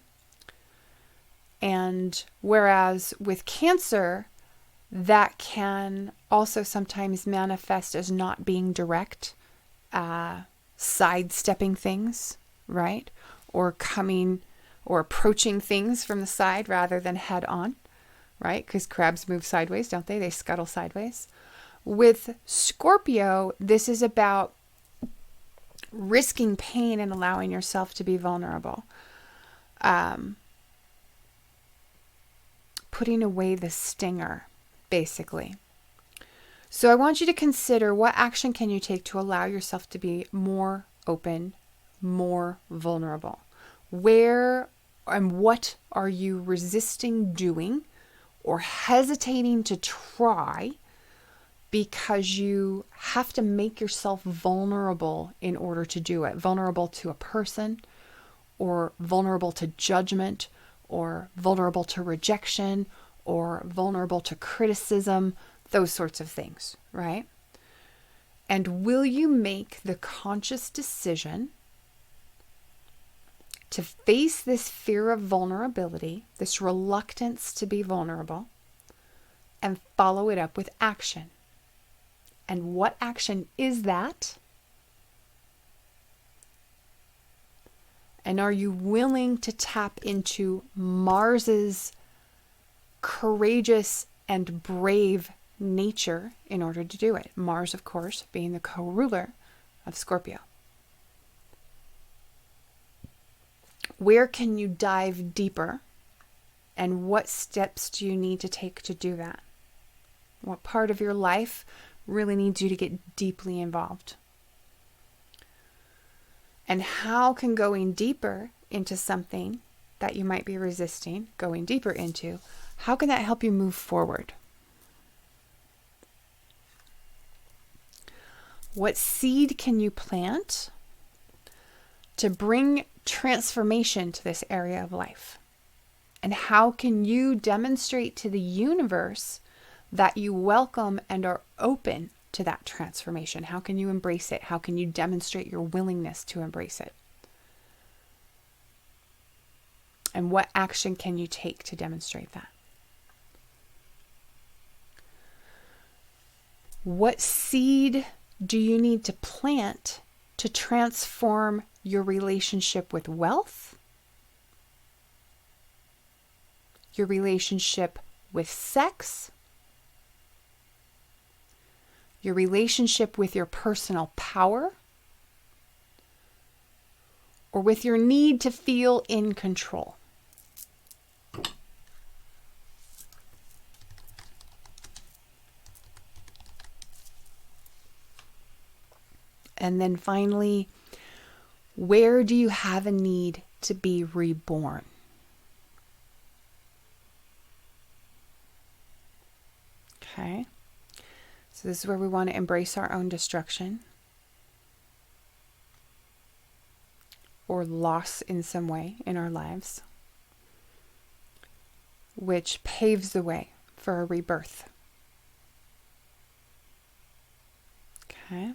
And whereas with Cancer, that can also sometimes manifest as not being direct, sidestepping things, right? Or coming or approaching things from the side rather than head on, right? Because crabs move sideways, don't they? They scuttle sideways. With Scorpio, this is about risking pain and allowing yourself to be vulnerable. Putting away the stinger, basically. So I want you to consider, what action can you take to allow yourself to be more open, more vulnerable? Where and what are you resisting doing or hesitating to try because you have to make yourself vulnerable in order to do it? Vulnerable to a person, or vulnerable to judgment, or vulnerable to rejection, or vulnerable to criticism, those sorts of things, right? And will you make the conscious decision to face this fear of vulnerability, this reluctance to be vulnerable, and follow it up with action? And what action is that? And are you willing to tap into Mars's courageous and brave nature in order to do it? Mars, of course, being the co-ruler of Scorpio. Where can you dive deeper? And what steps do you need to take to do that? What part of your life really needs you to get deeply involved? And how can going deeper into something that you might be resisting, going deeper into, how can that help you move forward? What seed can you plant to bring transformation to this area of life? And how can you demonstrate to the universe that you welcome and are open to that transformation? How can you embrace it? How can you demonstrate your willingness to embrace it? And what action can you take to demonstrate that? What seed do you need to plant to transform your relationship with wealth, your relationship with sex, your relationship with your personal power, or with your need to feel in control? And then finally, where do you have a need to be reborn? Okay. So this is where we want to embrace our own destruction or loss in some way in our lives, which paves the way for a rebirth. Okay.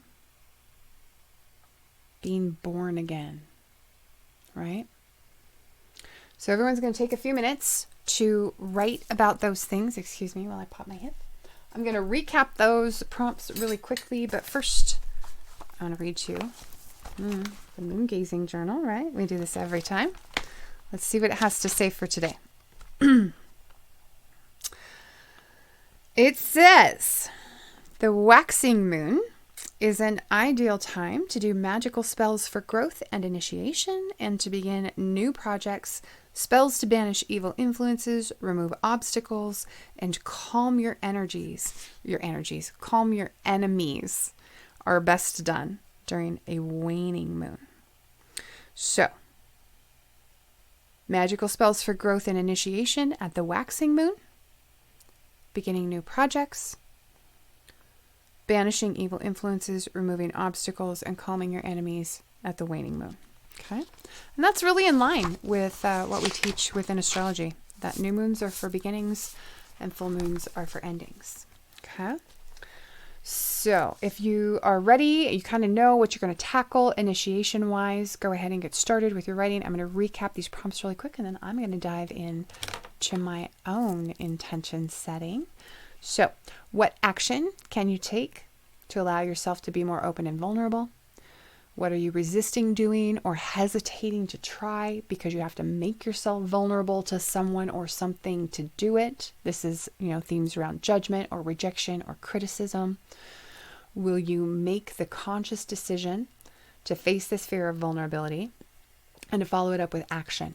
Being born again, right? So everyone's going to take a few minutes to write about those things. Excuse me while I pop my hip. I'm going to recap those prompts really quickly, but first I want to read you the Moon Gazing Journal, right? We do this every time. Let's see what it has to say for today. It says, the waxing moon is an ideal time to do magical spells for growth and initiation, and to begin new projects, spells to banish evil influences, remove obstacles, and calm your energies. Calm your enemies are best done during a waning moon. So, magical spells for growth and initiation at the waxing moon, beginning new projects, banishing evil influences, removing obstacles, and calming your enemies at the waning moon. Okay? And that's really in line with what we teach within astrology, that new moons are for beginnings and full moons are for endings. Okay? So if you are ready, you kind of know what you're going to tackle initiation wise, go ahead and get started with your writing. I'm going to recap these prompts really quick, and then I'm going to dive in to my own intention setting. So what action can you take to allow yourself to be more open and vulnerable? What are you resisting doing or hesitating to try because you have to make yourself vulnerable to someone or something to do it? This is, themes around judgment or rejection or criticism. Will you make the conscious decision to face this fear of vulnerability and to follow it up with action?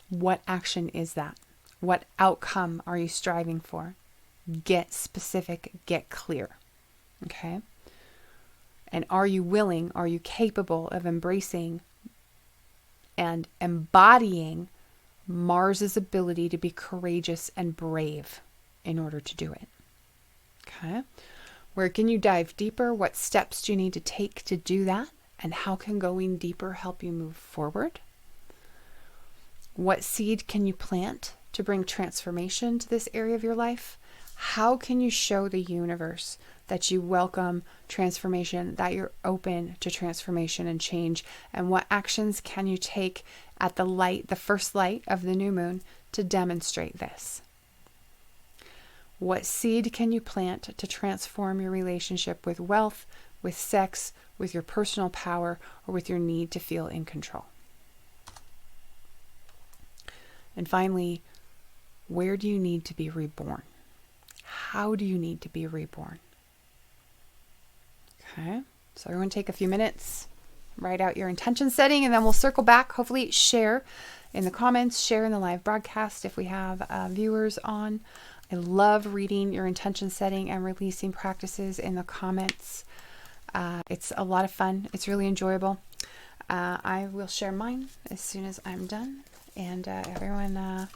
What action is that? What outcome are you striving for? Get specific, get clear. Okay? And are you willing, are you capable of embracing and embodying Mars's ability to be courageous and brave in order to do it? Okay. Where can you dive deeper? What steps do you need to take to do that? And how can going deeper help you move forward? What seed can you plant to bring transformation to this area of your life? How can you show the universe that you welcome transformation, that you're open to transformation and change? And what actions can you take at the first light of the new moon to demonstrate this? What seed can you plant to transform your relationship with wealth, with sex, with your personal power, or with your need to feel in control? And finally, where do you need to be reborn? How do you need to be reborn? Okay, so everyone take a few minutes, write out your intention setting, and then we'll circle back. Hopefully share in the comments, share in the live broadcast if we have viewers on. I love reading your intention setting and releasing practices in the comments. It's a lot of fun. It's really enjoyable. I will share mine as soon as I'm done, and everyone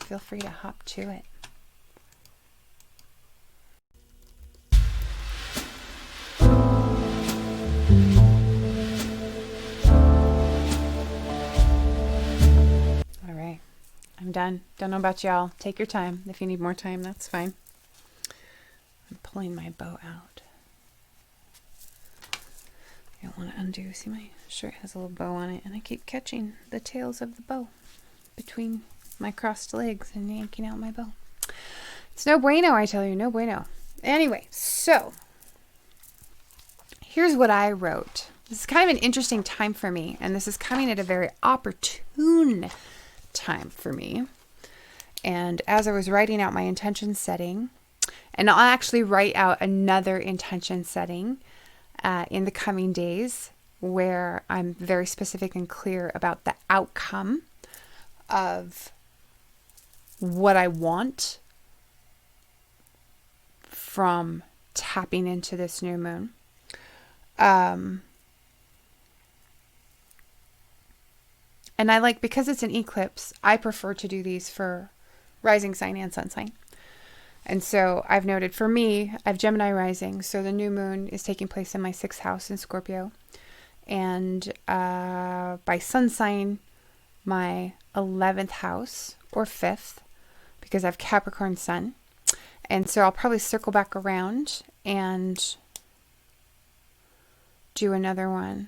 feel free to hop to it. I'm done. Don't know about y'all. Take your time. If you need more time, that's fine. I'm pulling my bow out. I don't want to undo. See, my shirt has a little bow on it, and I keep catching the tails of the bow between my crossed legs and yanking out my bow. It's no bueno, I tell you. No bueno. Anyway, so here's what I wrote. This is kind of an interesting time for me, and this is coming at a very opportune time for me. And as I was writing out my intention setting, and I'll actually write out another intention setting in the coming days where I'm very specific and clear about the outcome of what I want from tapping into this new moon. And because it's an eclipse, I prefer to do these for rising sign and sun sign. And so I've noted for me, I have Gemini rising. So the new moon is taking place in my 6th house in Scorpio. And by sun sign, my 11th house or 5th, because I have Capricorn sun. And so I'll probably circle back around and do another one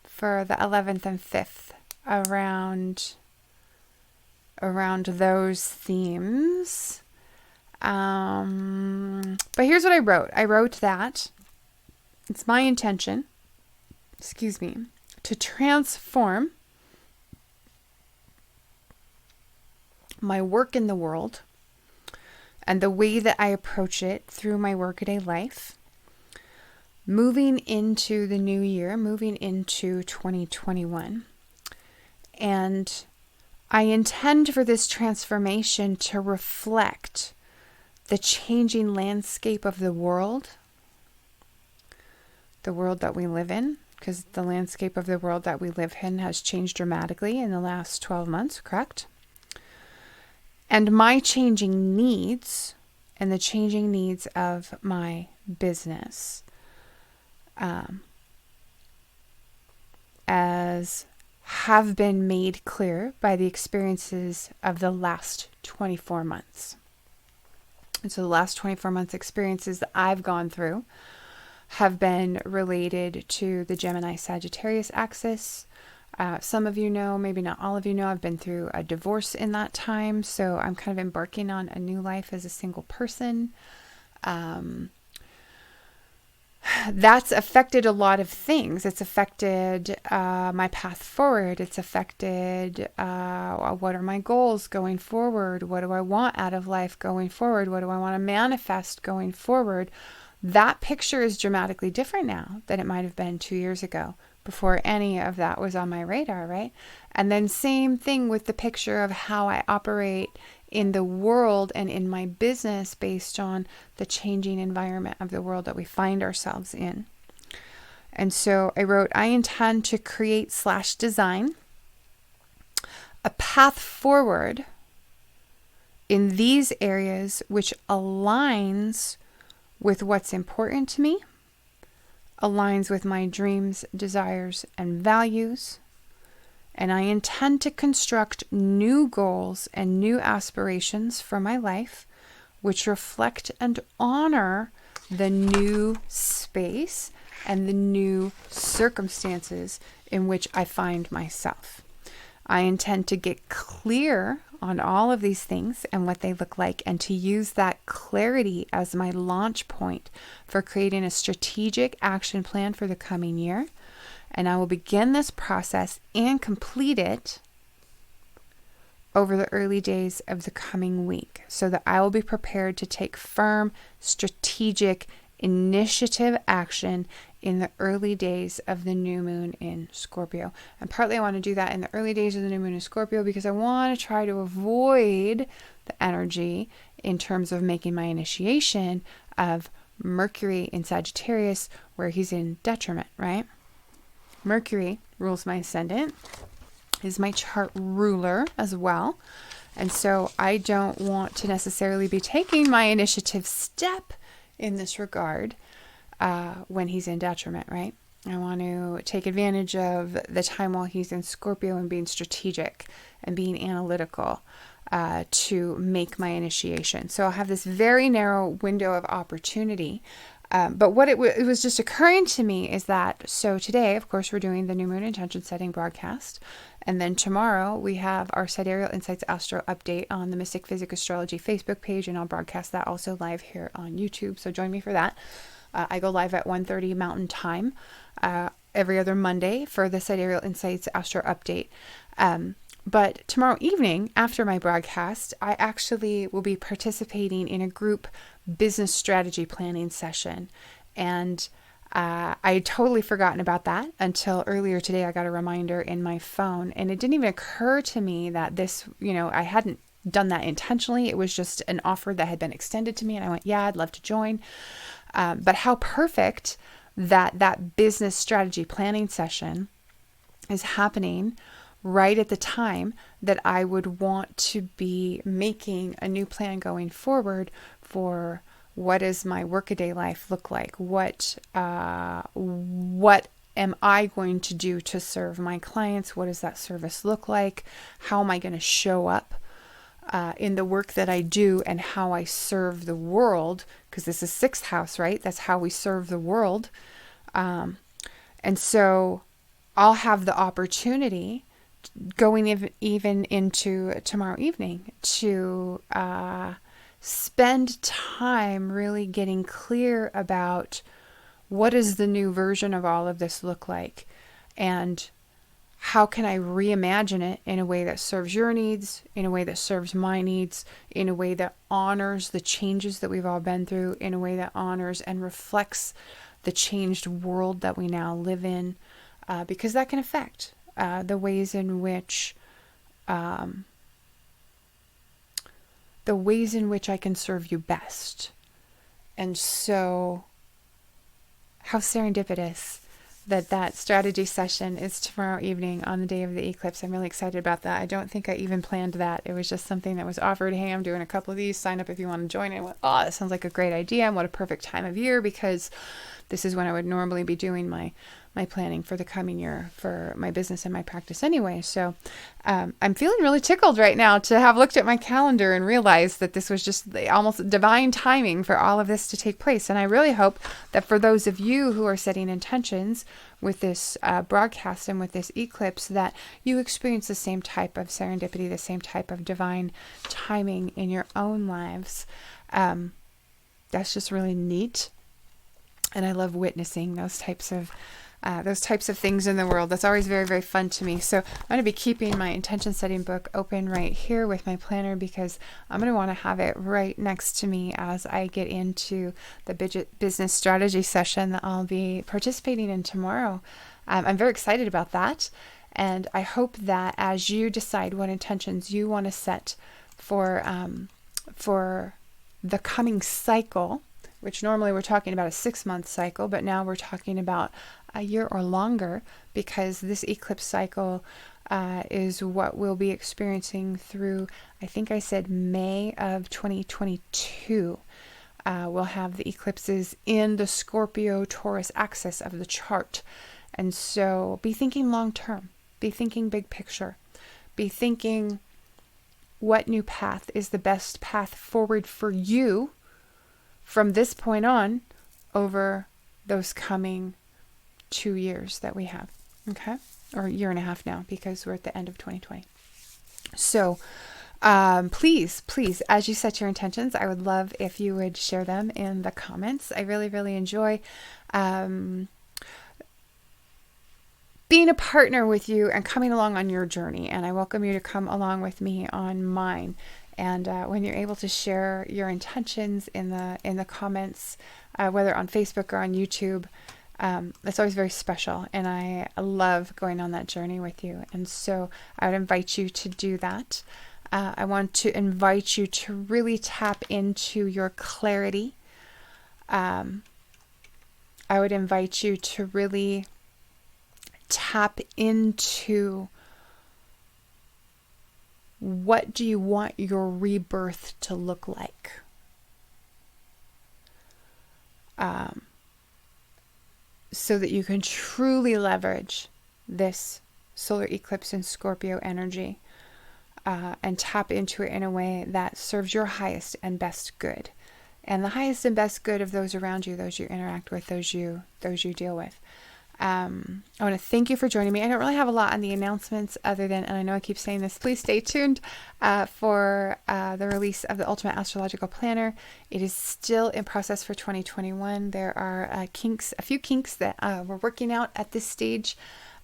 for the 11th and 5th. Around those themes. But here's what I wrote. I wrote that it's my intention, to transform my work in the world and the way that I approach it through my workaday life, moving into the new year, moving into 2021. And I intend for this transformation to reflect the changing landscape of the world that we live in, because the landscape of the world that we live in has changed dramatically in the last 12 months, correct? And my changing needs and the changing needs of my business as have been made clear by the experiences of the last 24 months. And so the last 24 months experiences that I've gone through have been related to the Gemini Sagittarius axis. Some of you know, maybe not all of you know, I've been through a divorce in that time. So I'm kind of embarking on a new life as a single person. That's affected a lot of things. It's affected my path forward. It's affected what are my goals going forward? What do I want out of life going forward? What do I want to manifest going forward? That picture is dramatically different now than it might have been 2 years ago, before any of that was on my radar, right? And then same thing with the picture of how I operate in the world and in my business based on the changing environment of the world that we find ourselves in. And so I wrote, I intend to create/design a path forward in these areas which aligns with what's important to me, aligns with my dreams, desires, and values. And I intend to construct new goals and new aspirations for my life, which reflect and honor the new space and the new circumstances in which I find myself. I intend to get clear on all of these things and what they look like, and to use that clarity as my launch point for creating a strategic action plan for the coming year. And I will begin this process and complete it over the early days of the coming week, so that I will be prepared to take firm, strategic, initiative action in the early days of the new moon in Scorpio. And partly I want to do that in the early days of the new moon in Scorpio because I want to try to avoid the energy in terms of making my initiation of Mercury in Sagittarius, where he's in detriment, right? Mercury rules my ascendant, is my chart ruler as well. And so I don't want to necessarily be taking my initiative step in this regard when he's in detriment, right? I want to take advantage of the time while he's in Scorpio and being strategic and being analytical to make my initiation. So I'll have this very narrow window of opportunity. But what it was just occurring to me is that, so today, of course, we're doing the New Moon Intention Setting broadcast. And then tomorrow we have our Sidereal Insights Astro update on the Mystick, Physick, Astrology Facebook page. And I'll broadcast that also live here on YouTube. So join me for that. I go live at 1:30 Mountain Time every other Monday for the Sidereal Insights Astro update. But tomorrow evening, after my broadcast, I actually will be participating in a group business strategy planning session. And I had totally forgotten about that until earlier today. I got a reminder in my phone, and it didn't even occur to me that this, I hadn't done that intentionally. It was just an offer that had been extended to me, and I went, yeah, I'd love to join. But how perfect that business strategy planning session is happening right at the time that I would want to be making a new plan going forward for what does my workaday life look like? What am I going to do to serve my clients? What does that service look like? How am I going to show up in the work that I do and how I serve the world? Because this is sixth house, right? That's how we serve the world. And so I'll have the opportunity going even into tomorrow evening to spend time really getting clear about what does the new version of all of this look like, and how can I reimagine it in a way that serves your needs, in a way that serves my needs, in a way that honors the changes that we've all been through, in a way that honors and reflects the changed world that we now live in, because that can affect the ways in which I can serve you best. And so how serendipitous that strategy session is tomorrow evening on the day of the eclipse. I'm really excited about that. I don't think I even planned that. It was just something that was offered. Hey, I'm doing a couple of these. Sign up if you want to join. And I went, oh, that sounds like a great idea. And what a perfect time of year, because this is when I would normally be doing my my planning for the coming year for my business and my practice anyway. So I'm feeling really tickled right now to have looked at my calendar and realized that this was just almost divine timing for all of this to take place. And I really hope that for those of you who are setting intentions with this broadcast and with this eclipse, that you experience the same type of serendipity, the same type of divine timing in your own lives. That's just really neat. And I love witnessing those types of things in the world. That's always very, very fun to me. So I'm going to be keeping my intention setting book open right here with my planner, because I'm going to want to have it right next to me as I get into the business strategy session that I'll be participating in tomorrow. I'm very excited about that. And I hope that as you decide what intentions you want to set for the coming cycle, which normally we're talking about a 6-month cycle, but now we're talking about a year or longer, because this eclipse cycle is what we'll be experiencing through, I think I said May of 2022. We'll have the eclipses in the Scorpio Taurus axis of the chart. And so be thinking long term, be thinking big picture, be thinking what new path is the best path forward for you from this point on over those coming 2 years that we have, okay? Or a year and a half now, because we're at the end of 2020. So please, as you set your intentions, I would love if you would share them in the comments. I really, really enjoy being a partner with you and coming along on your journey. And I welcome you to come along with me on mine. And when you're able to share your intentions in the comments, whether on Facebook or on YouTube, that's always very special. And I love going on that journey with you. And so I would invite you to do that. I want to invite you to really tap into your clarity. I would invite you to really tap into what do you want your rebirth to look like? So that you can truly leverage this solar eclipse in Scorpio energy and tap into it in a way that serves your highest and best good. And the highest and best good of those around you, those you interact with, those you deal with. I want to thank you for joining me. I don't really have a lot on the announcements other than, and I know I keep saying this, please stay tuned for the release of the Ultimate Astrological Planner. It is still in process for 2021. There are a few kinks that we're working out at this stage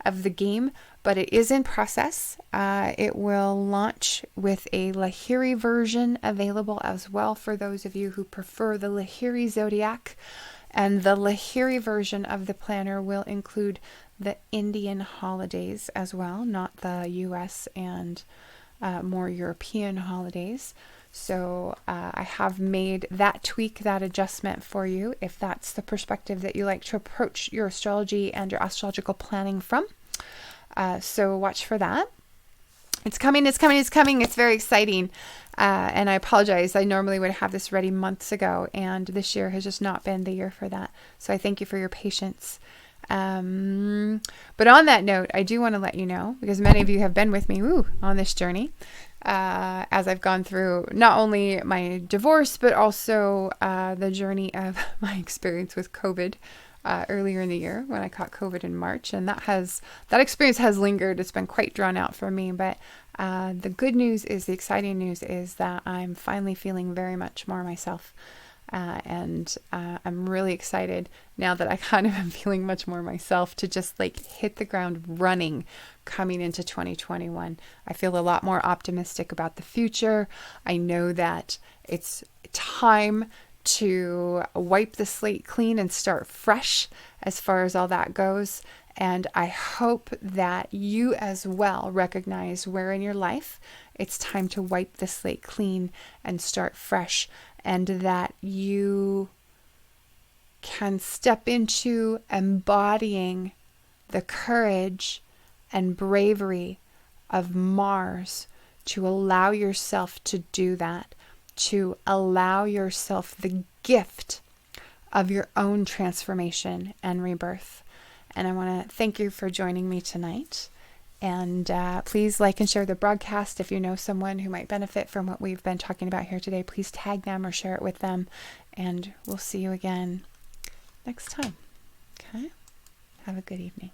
of the game, but it is in process. It will launch with a Lahiri version available as well for those of you who prefer the Lahiri zodiac. And the Lahiri version of the planner will include the Indian holidays as well, not the US and more European holidays. So I have made that tweak, that adjustment for you, if that's the perspective that you like to approach your astrology and your astrological planning from. So watch for that. It's coming. It's very exciting. And I apologize. I normally would have this ready months ago, and this year has just not been the year for that. So I thank you for your patience. But on that note, I do want to let you know, because many of you have been with me on this journey, as I've gone through not only my divorce, but also the journey of my experience with COVID earlier in the year when I caught COVID in March. And that experience has lingered. It's been quite drawn out for me. But the good news is, the exciting news is that I'm finally feeling very much more myself. And I'm really excited now that I kind of am feeling much more myself to just hit the ground running coming into 2021. I feel a lot more optimistic about the future. I know that it's time to wipe the slate clean and start fresh as far as all that goes. And I hope that you as well recognize where in your life it's time to wipe the slate clean and start fresh, and that you can step into embodying the courage and bravery of Mars to allow yourself to do that, to allow yourself the gift of your own transformation and rebirth. And I want to thank you for joining me tonight. And please like and share the broadcast. If you know someone who might benefit from what we've been talking about here today, please tag them or share it with them. And we'll see you again next time. Okay? Have a good evening.